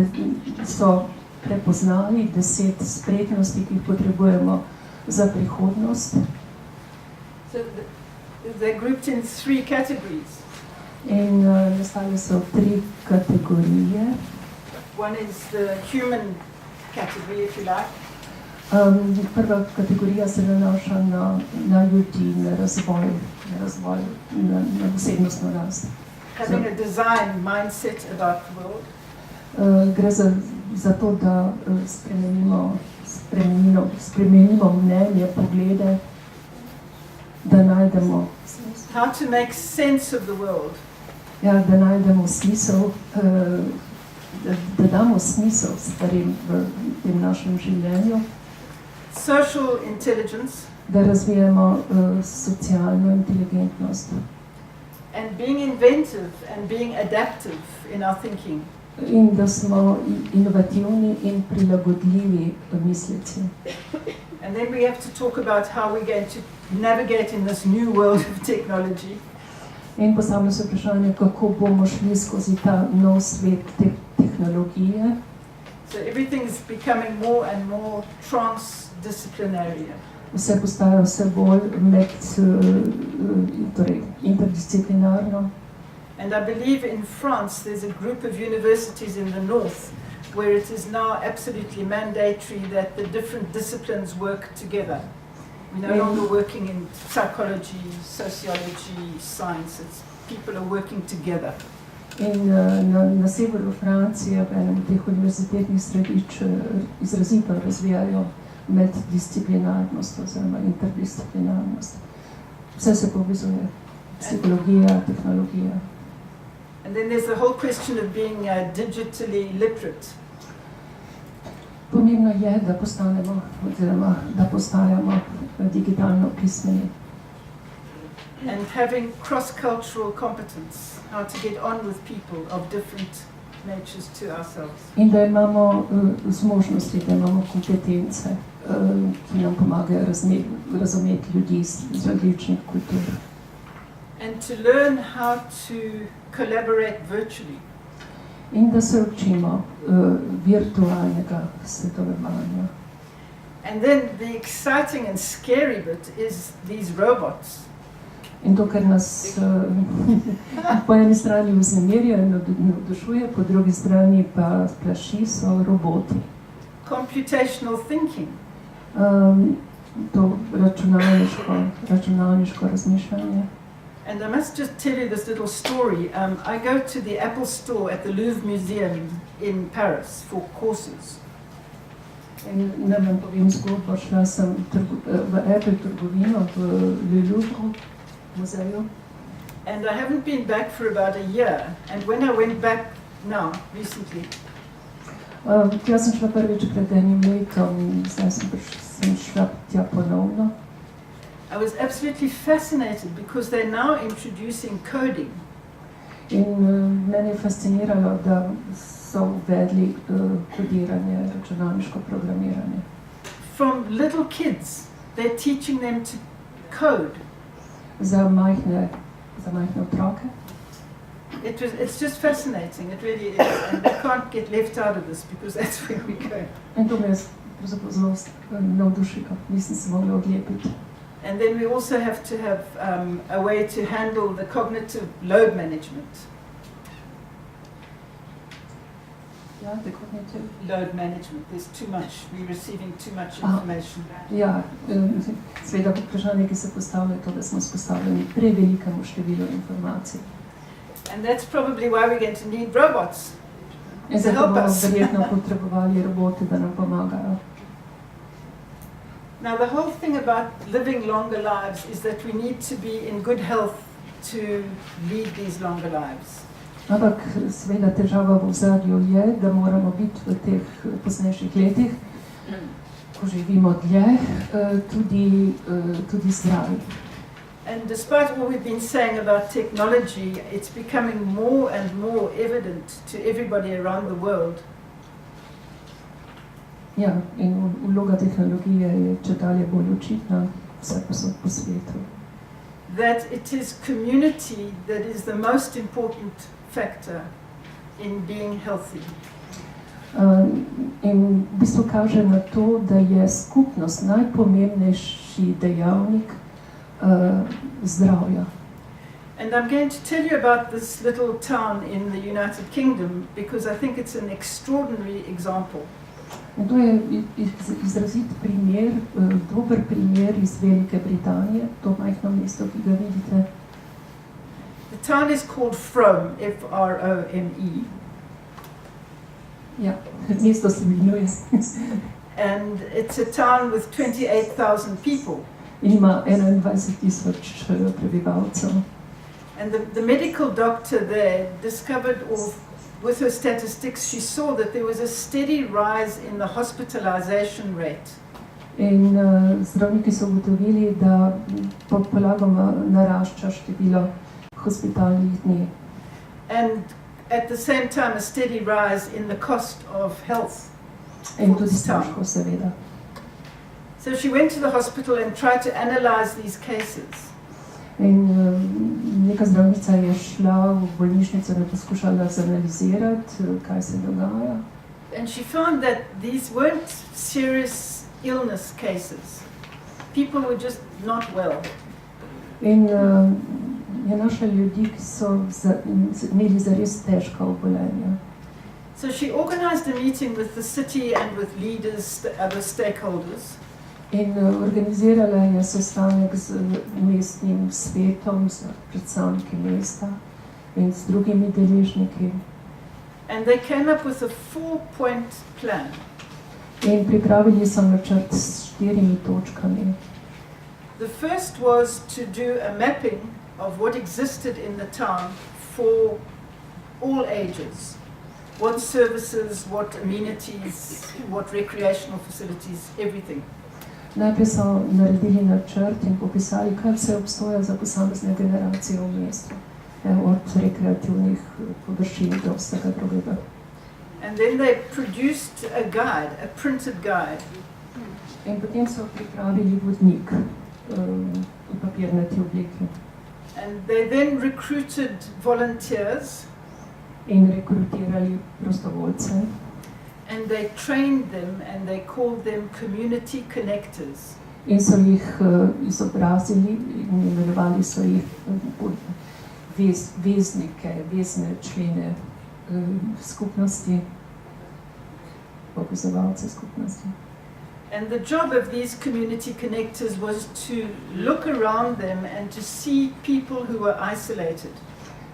so prepoznali 10 spretnosti, ki jih potrebujemo za prihodnost. So they're grouped in 3 categories. In nastale so 3 kategorije. One is the human category, if you like. Prva kategorija se nanaša na ljudi, na razvoj, na osebnostno rast. Having a design mindset about the world. Gre za to, da spremenimo mnenje, poglede, da najdemo How to make sense of the world. ja, da najdemo smisel, da damo smisel stvarim v tem našem življenju, Social intelligence da razvijemo socialno inteligentnost and being inventive and being adaptive in our thinking. in da smo inovativni in prilagodljivi misleci. And then we have to talk about how we're going to navigate in this new world of technology. In postavlja se vprašanje, kako bomo šli skozi ta nov svet tehnologije. So everything is becoming more and more transdisciplinary. Vse postaja vse bolj torej interdisciplinarno. And I believe in France there's a group of universities in the north where it is now absolutely mandatory that the different disciplines work together. We're no longer working in psychology, sociology, science. It's people are working together. In na severu Francije, v enem od teh univerzitetnih središč, izrazito razvijajo meddisciplinarnost oziroma interdisciplinarnost. Vse se povezuje, psihologija, tehnologija. And then there's the whole question of being digitally literate. Pomembno je, da postanemo oziroma da postajamo digitalno pismeni. And having cross-cultural competence, how to get on with people of different natures to ourselves. In da imamo zmožnosti, da imamo kompetence, ki nam pomagajo razumeti ljudi iz različnih kultur. And to learn how to collaborate virtually. In da se učimo virtualnega svetovanja. And then the exciting and scary bit is these robots. In to, kar nas po eni strani vznemirja in navdušuje, po drugi strani pa plaši, so roboti. Computational thinking. To računalniško razmišljanje. And I must just tell you this little story. I go to the Apple store at the Louvre Museum in Paris for courses. In ne vam povem zgodbo, šla sem v Apple trgovino v Louvru muzeju. And I haven't been back for about a year. And when I went back now, recently, Jaz sem šla prvič pred enim letom in zdaj sem šla tja ponovno. I was absolutely fascinated because they're now introducing coding. In mene je fasciniralo, da so uvedli kodiranje, računalniško programiranje. From little kids, they're teaching them to code. Za majhne otroke. It's just fascinating, it really is. And we can't get left out of this because that's where we go. In to me je pravzaprav zelo navdušilo, nisem se mogla odlepiti. And then we also have to have a way to handle the cognitive load management. Ja, the cognitive Load management. There's too much. We're receiving too much information. Ja, seveda vprašanje, ki se postavlja, to, da smo spostavljeni prevelikemu številu informacij. And that's probably why we're going to need robots In to zato help bomo us. verjetno potrebovali robote, da nam pomagajo. Now, the whole thing about living longer lives is that we need to be in good health to lead these longer lives. Ampak seveda težava v ozadju je, da moramo biti v teh poznejših letih, ko živimo dlje, tudi zdravi. And despite all we've been saying about technology, it's becoming more and more evident to everybody around the world Ja, in vloga tehnologije je čedalje bolj očitna vse posod po svetu. that it is community that is the most important factor in being healthy. In v bistvu kaže na to, da je skupnost najpomembnejši dejavnik zdravja. And I'm going to tell you about this little town in the United Kingdom because I think it's an extraordinary example. In to je izrazit primer, dober primer iz Velike Britanije, to majhno mesto, ki ga vidite. The town is called Frome, F-R-O-M-E. Ja, mesto se imenuje. And it's a town with 28,000 people. In ima 21,000 prebivalcev. And the medical doctor there discovered, or with her statistics, she saw that there was a steady rise in the hospitalization rate. In zdravniki so ugotovili, da polagoma narašča število hospitalnih dni. And at the same time, a steady rise in the cost of health. In tudi stroškov, seveda. So she went to the hospital and tried to analyze these cases. In neka zdravnica je šla v bolnišnico in poskušala zanalizirati, kaj se dogaja. And she found that these weren't serious illness cases. People were just not well. In je našla ljudi, ki so imeli zares težka obolenja. So she organized a meeting with the city and with leaders, other stakeholders. In organizirala je sestanek z mestnim svetom, z predstavniki mesta in z drugimi deležniki. And they came up with a 4-point plan. In pripravili so načrt s 4 točkami. The first was to do a mapping of what existed in the town for all ages. What services, what amenities, what recreational facilities, everything. Najprej so naredili načrt in popisali, kaj vse obstoja za posamezne generacije v mestu, od rekreativnih površin do vsega drugega. And then they produced a guide, a printed guide. In potem so pripravili vodnik v papirnati obliki. And they then recruited volunteers. In rekrutirali prostovoljce. And they trained them and they called them community connectors. In so jih izobrazili in imenovali so jih veznike, vezne člene skupnosti, povezovalce skupnosti. And the job of these community connectors was to look around them and to see people who were isolated.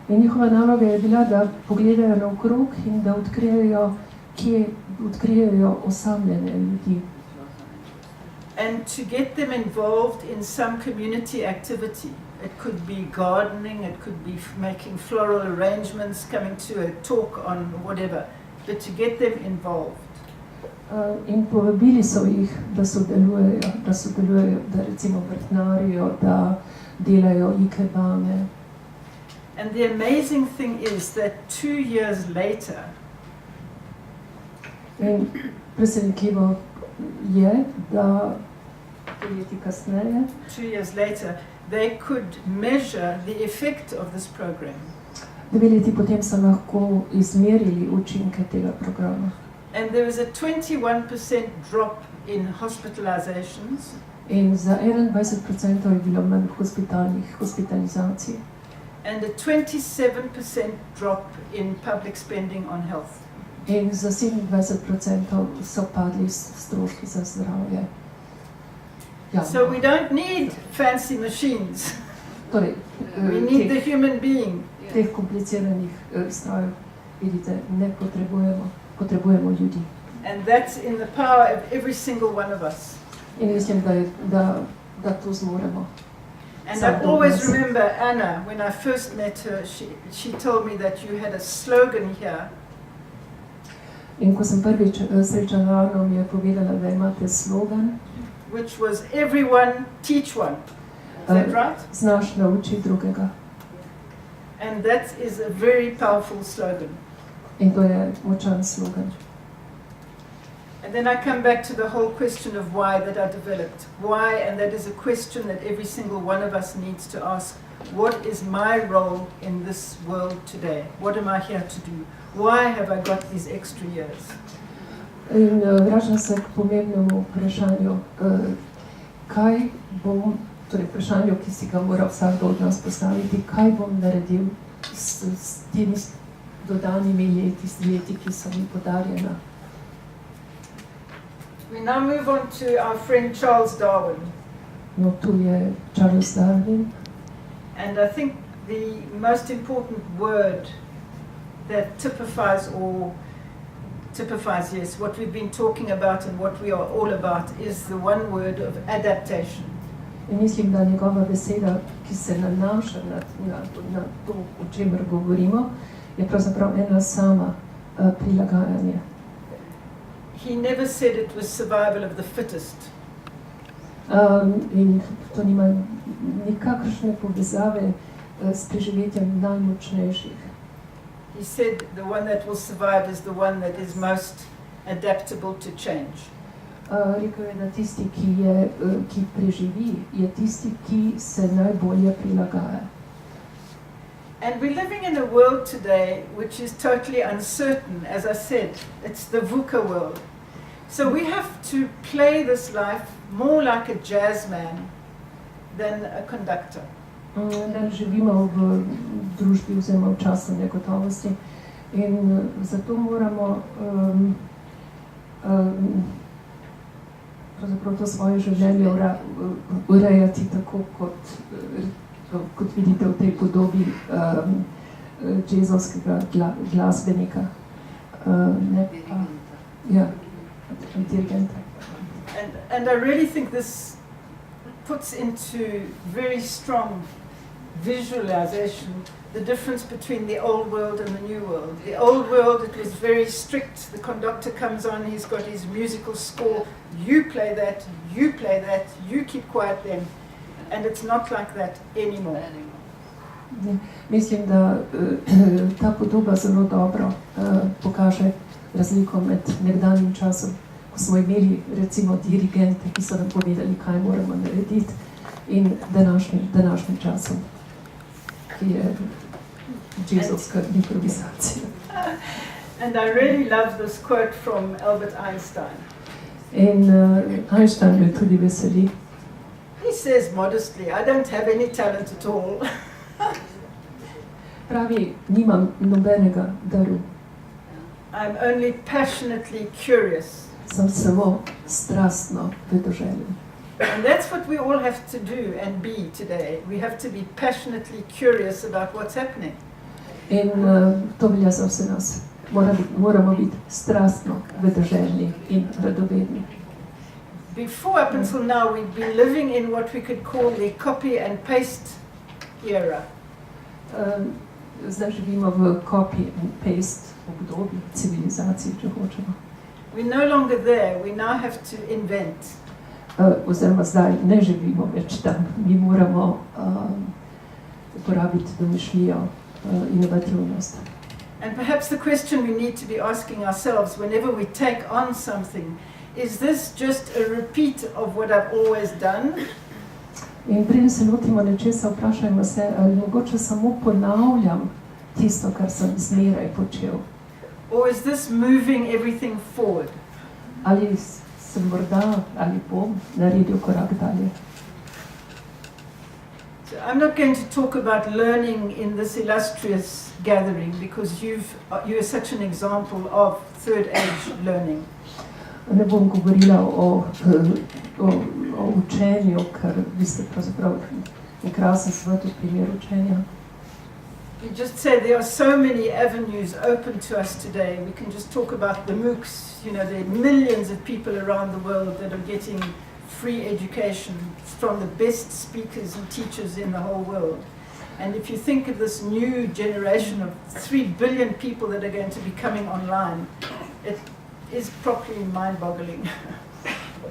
In njihova naloga je bila, da pogledajo naokrog in da odkrijejo osamljene ljudi. And to get them involved in some community activity. It could be gardening, it could be making floral arrangements, coming to a talk on whatever, but to get them involved. In povabili so jih, da sodelujejo, da recimo vrtnarijo, da delajo ikebane. And the amazing thing is that 2 years later, in presenetljivo je, da leti kasneje, 2 years later, they could measure the effect of this program. 2 leti potem so lahko izmerili učinke tega programa. And there was a 21% drop in hospitalizations. In za 21% je bilo manj hospitalizacij. And a 27% drop in public spending on health. In za 27% so padli stroški za zdravje. Ja. So we don't need fancy machines. Torej, We need the human being. Teh kompliciranih strojev, vidite, ne potrebujemo ljudi. And that's in the power of every single one of us. In mislim, da to zmoremo. And I always remember Anna, when I first met her, she told me that you had a slogan here. In ko sem prvič srečala Anno, mi je povedala, da imate slogan, which was everyone teach one. Is that right? Znaš nauči drugega. And that is a very powerful slogan. In to je močan slogan. And then I come back to the whole question of why that I developed. Why, and that is a question that every single one of us needs to ask. What is my role in this world today? What am I here to do? Why have I got these extra years? In vračam se k pomembnemu vprašanju, kaj bom, torej vprašanju, ki si ga mora vsakdo od nas postaviti, kaj bom naredil s temi dodanimi leti, ki so mi podarjena. We now move on to our friend Charles Darwin. No, tu je Charles Darwin. And I think the most important word that typifies, yes, what we've been talking about and what we are all about is the one word of adaptation. In mislim, da njegova beseda, ki se nanaša na to, o čemer govorimo, je pravzaprav ena sama prilagajanje. He never said it was survival of the fittest. In to nima nikakršne povezave s preživetjem najmočnejših. He said the one that will survive is the one that is most adaptable to change. Rekel je, da tisti, ki preživi, je tisti, ki se najbolje prilagaja. And we're living in a world today which is totally uncertain. As I said, it's the VUCA world. So we have to play this life more like a jazz man than a conductor. Da živimo v družbi oziroma v času negotovosti in zato moramo pravzaprav to svoje življenje urejati tako, kot vidite v tej podobi džezovskega glasbenika. Dirigenta. And I really think this puts into very strong visualization the difference between the old world and the new world. The old world, it was very strict. The conductor comes on, he's got his musical score. You play that, you keep quiet then. And it's not like that anymore. Mislim, da ta podoba zelo dobro pokaže razliko med nekdanjim časom, ko smo imeli recimo dirigente, ki so nam povedali, kaj moramo narediti, in današnjim časom, ki je džezovska improvizacija. And I really love this quote from Albert Einstein. In Einstein me tudi veseli. He says modestly, I don't have any talent at all. Pravi, nimam nobenega daru. I'm only passionately curious. Sem samo strastno vedoželjen. And that's what we all have to do and be today. We have to be passionately curious about what's happening. In to velja za vse nas. Moramo biti strastno vedoželjni in radovedni. Before, up until now, we've been living in what we could call the copy and paste era. Zdaj živimo v copy and paste obdobju civilizacije, če hočemo. We're no longer there. We now have to invent. Oziroma zdaj ne živimo več tam. Mi moramo uporabiti domišljijo, inovativnost. And perhaps the question we need to be asking ourselves whenever we take on something, is this just a repeat of what I've always done? In preden se lotimo nečesa, vprašajmo se, ali mogoče samo ponavljam tisto, kar sem zmeraj počel. Or is this moving everything forward? Ali sem morda, ali bom naredil korak dalje. So I'm not going to talk about learning in this illustrious gathering because you are such an example of third age learning. Ne bom govorila o učenju, ker vi ste pravzaprav krasen svetu primer učenja. We just say there are so many avenues open to us today. We can just talk about the MOOCs. You know, there are millions of people around the world that are getting free education from the best speakers and teachers in the whole world. And if you think of this new generation of 3 billion people that are going to be coming online, it is properly mind-boggling.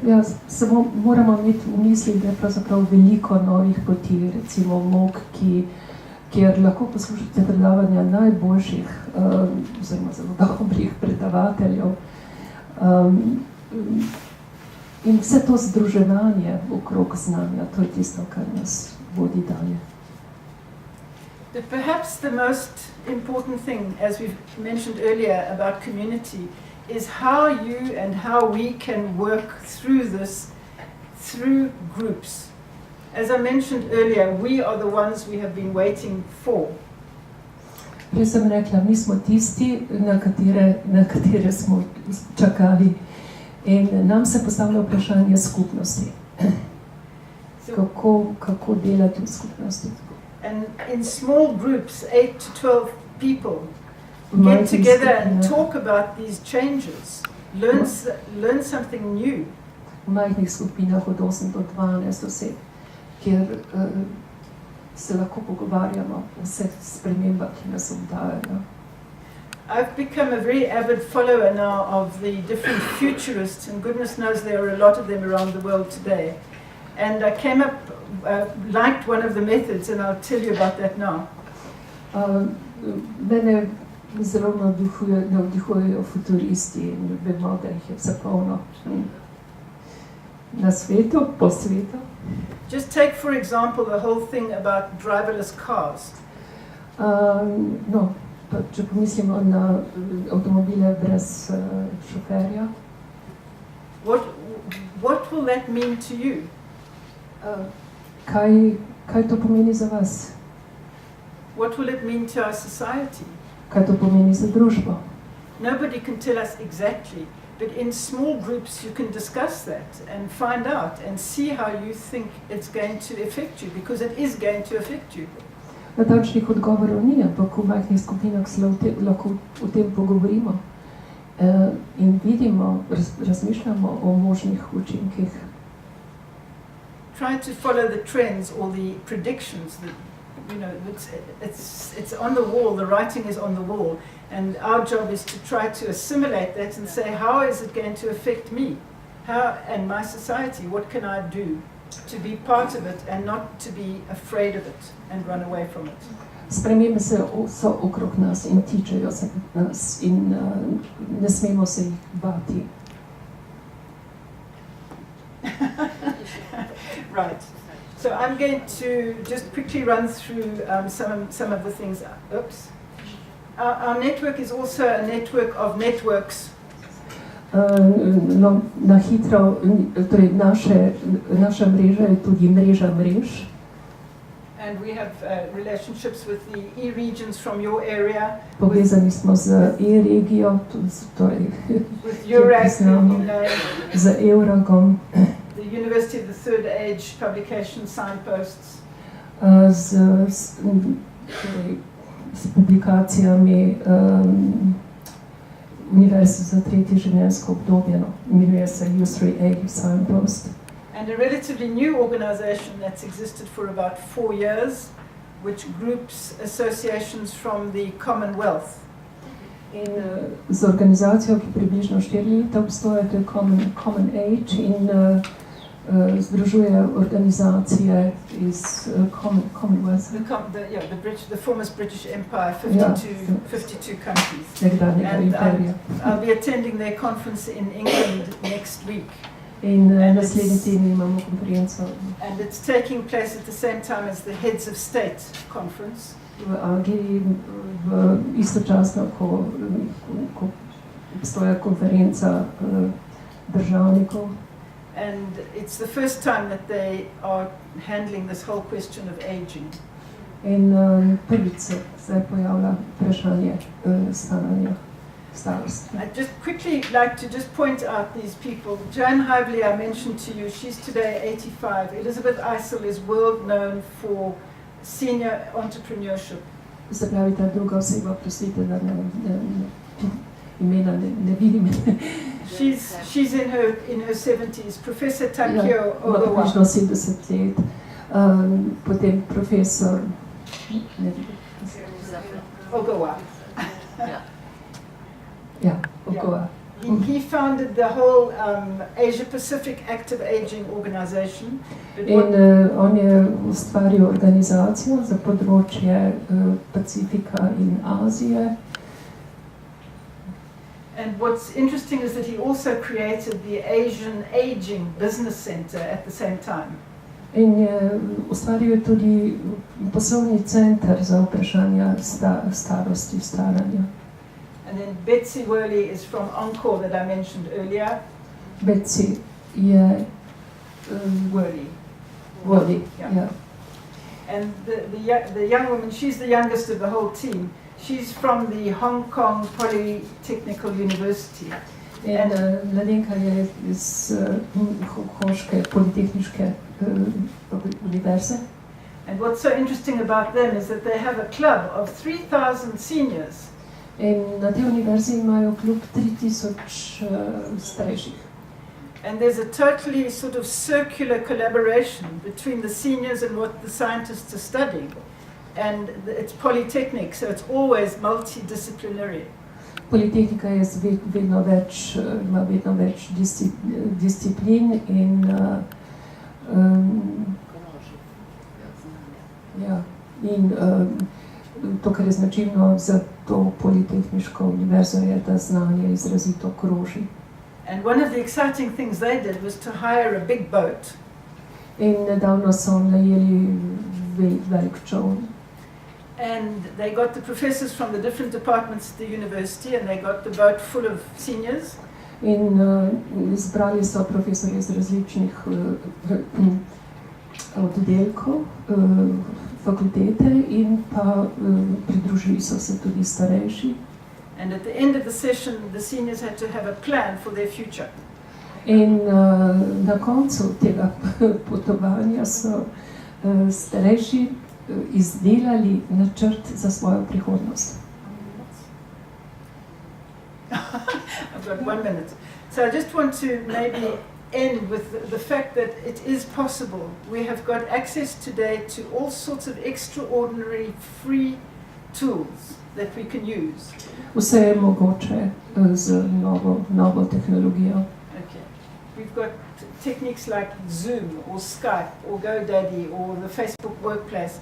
Ja, samo moramo imeti v misli, da je pravzaprav veliko novih poti, recimo MOOC, kjer lahko poslušate predavanja najboljših, oziroma zelo dobrih predavateljev. In vse to združevanje okrog znanja, to je tisto, kar nas vodi dalje. But perhaps the most important thing, as we've mentioned earlier about community, is how you and how we can work through this, through groups. As I mentioned earlier, we are the ones we have been waiting for. Prej sem rekla, mi smo tisti, na katere smo čakali. In nam se postavlja vprašanje skupnosti. Kako delati v skupnosti. And in small groups, 8 to 12 people, get together and talk about these changes, learn something new. V majhnih skupinah od 8 do 12 oseb, kjer se lahko pogovarjamo o vseh spremembah, ki nas obdajajo. I've become a very avid follower now of the different futurists, and goodness knows there are a lot of them around the world today. And I came up, liked one of the methods, and I'll tell you about that now. Mene zelo navdihujejo futuristi in vemo, da jih je vse polno na svetu, po svetu. Just take, for example, the whole thing about driverless cars. Če pomislimo na avtomobile brez šoferja. What will that mean to you? Kaj to pomeni za vas? What will it mean to our society? Kaj to pomeni za družbo? Nobody can tell us exactly, but in small groups you can discuss that and find out and see how you think it's going to affect you, because it is going to affect you. Natančnih odgovorov ni, ampak v majhnih skupinah se lahko o tem pogovorimo in vidimo, razmišljamo o možnih učinkih. Try to follow the trends or the predictions that, you know, it's on the wall, the writing is on the wall, and our job is to try to assimilate that and say, how is it going to affect me? How, and my society, what can I do to be part of it and not to be afraid of it and run away from it? Spremembe so okrog nas in tičejo se nas in ne smemo se jih bati. Right. So I'm going to just quickly run through some of the things. Oops. Our network is also a network of networks. Na hitro, torej naša mreža je tudi mreža mrež. And we have relationships with the e-regions from your area. Povezani smo z e-regijo, torej with Eurac, z Euragom, the University of the Third Age publication signposts. S publikacijami Univerze za tretje življenjsko obdobje, imenuje se U3A signpost. And a relatively new organization that's existed for about 4 years, which groups associations from the Commonwealth. In z organizacijo, ki približno 4 leta obstoja, to je Common Age, in združuje organizacije iz Commonwealth. The former British Empire, 52 countries. Nekdanjega imperija. I'll be attending their conference in England next week. In naslednji teden imamo konferenco. And it's taking place at the same time as the Heads of State conference. V Angliji, istočasno, ko obstoja konferenca državnikov. And it's the first time that they are handling this whole question of aging. In prvič se pojavlja vprašanje staranja, starosti. I'd just quickly like to just point out these people. Joanne Hively, I mentioned to you, she's today 85. Elizabeth Eisel is world known for senior entrepreneurship. Se pravi, ta druga oseba, prostite, da imena ne vidim. She's in her 70s. Professor Takio Ogawa. Približno 70 let. Potem profesor Ogawa. Ja, Ogawa. He founded the whole Asia Pacific Active Aging Organization. In on je ustvaril organizacijo za področje Pacifika in Azije. And what's interesting is that he also created the Asian Aging Business Center at the same time. In ustvaril tudi poslovni center za vprašanja starosti, staranja. And then Betsy Worley is from Encore that I mentioned earlier. Betsy je Worley. Yeah. And the young woman, she's the youngest of the whole team. She's from the Hong Kong Polytechnical University. In Mladenka je iz Hoške politehniške univerze. And what's so interesting about them is that they have a club of 3,000 seniors. In na tej univerzi imajo klub 3000 starejših. And there's a totally sort of circular collaboration between the seniors and what the scientists are studying. And it's polytechnic, so it's always multidisciplinary. Politehnika je vedno več, ima vedno več disciplin in to, kar je značilno za to politehniško univerzo, je, da znanje izrazito kroži. And one of the exciting things they did was to hire a big boat. In nedavno so najeli velik čoln. And they got the professors from the different departments at the university, and they got the boat full of seniors. In izbrali so profesorje iz različnih oddelkov fakultete in pa pridružili so se tudi starejši. And at the end of the session, the seniors had to have a plan for their future. In na koncu tega potovanja so starejši izdelali načrt za svojo prihodnost. I've got 1 minute. So I just want to maybe end with the fact that it is possible. We have got access today to all sorts of extraordinary free tools that we can use. Vse je mogoče z novo tehnologijo. Okay. We've got techniques like Zoom or Skype or GoDaddy or the Facebook Workplace.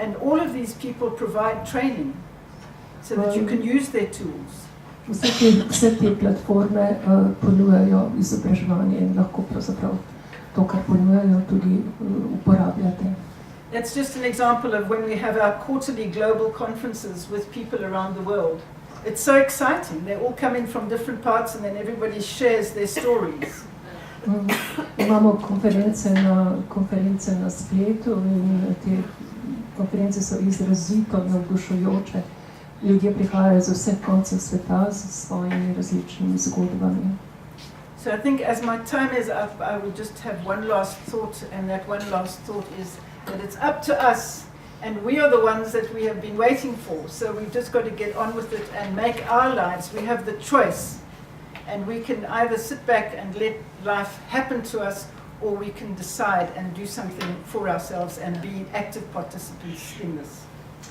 And all of these people provide training so that you can use their tools. Vse te platforme ponujajo izobraževanje in lahko pravzaprav to, kar ponujajo, tudi uporabljate. That's just an example of when we have our quarterly global conferences with people around the world. It's so exciting. They all come in from different parts and then everybody shares their stories. Imamo konference na spletu in te konference so izrazito navdušujoče. Ljudje prihajajo z vseh koncev sveta s svojimi različnimi zgodbami. So I think as my time is up, I will just have one last thought, and that one last thought is that it's up to us, and we are the ones that we have been waiting for. So we've just got to get on with it and make our lives. We have the choice, and we can either sit back and let life happen to us, or we can decide and do something for ourselves and be active participants in this.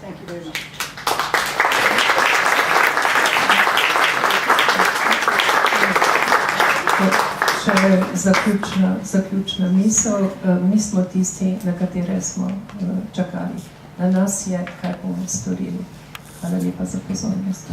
Thank you very much. Še zaključna misel. Mi smo tisti, na katere smo čakali. Na nas je, kaj bomo storili. Hvala lepa za pozornost.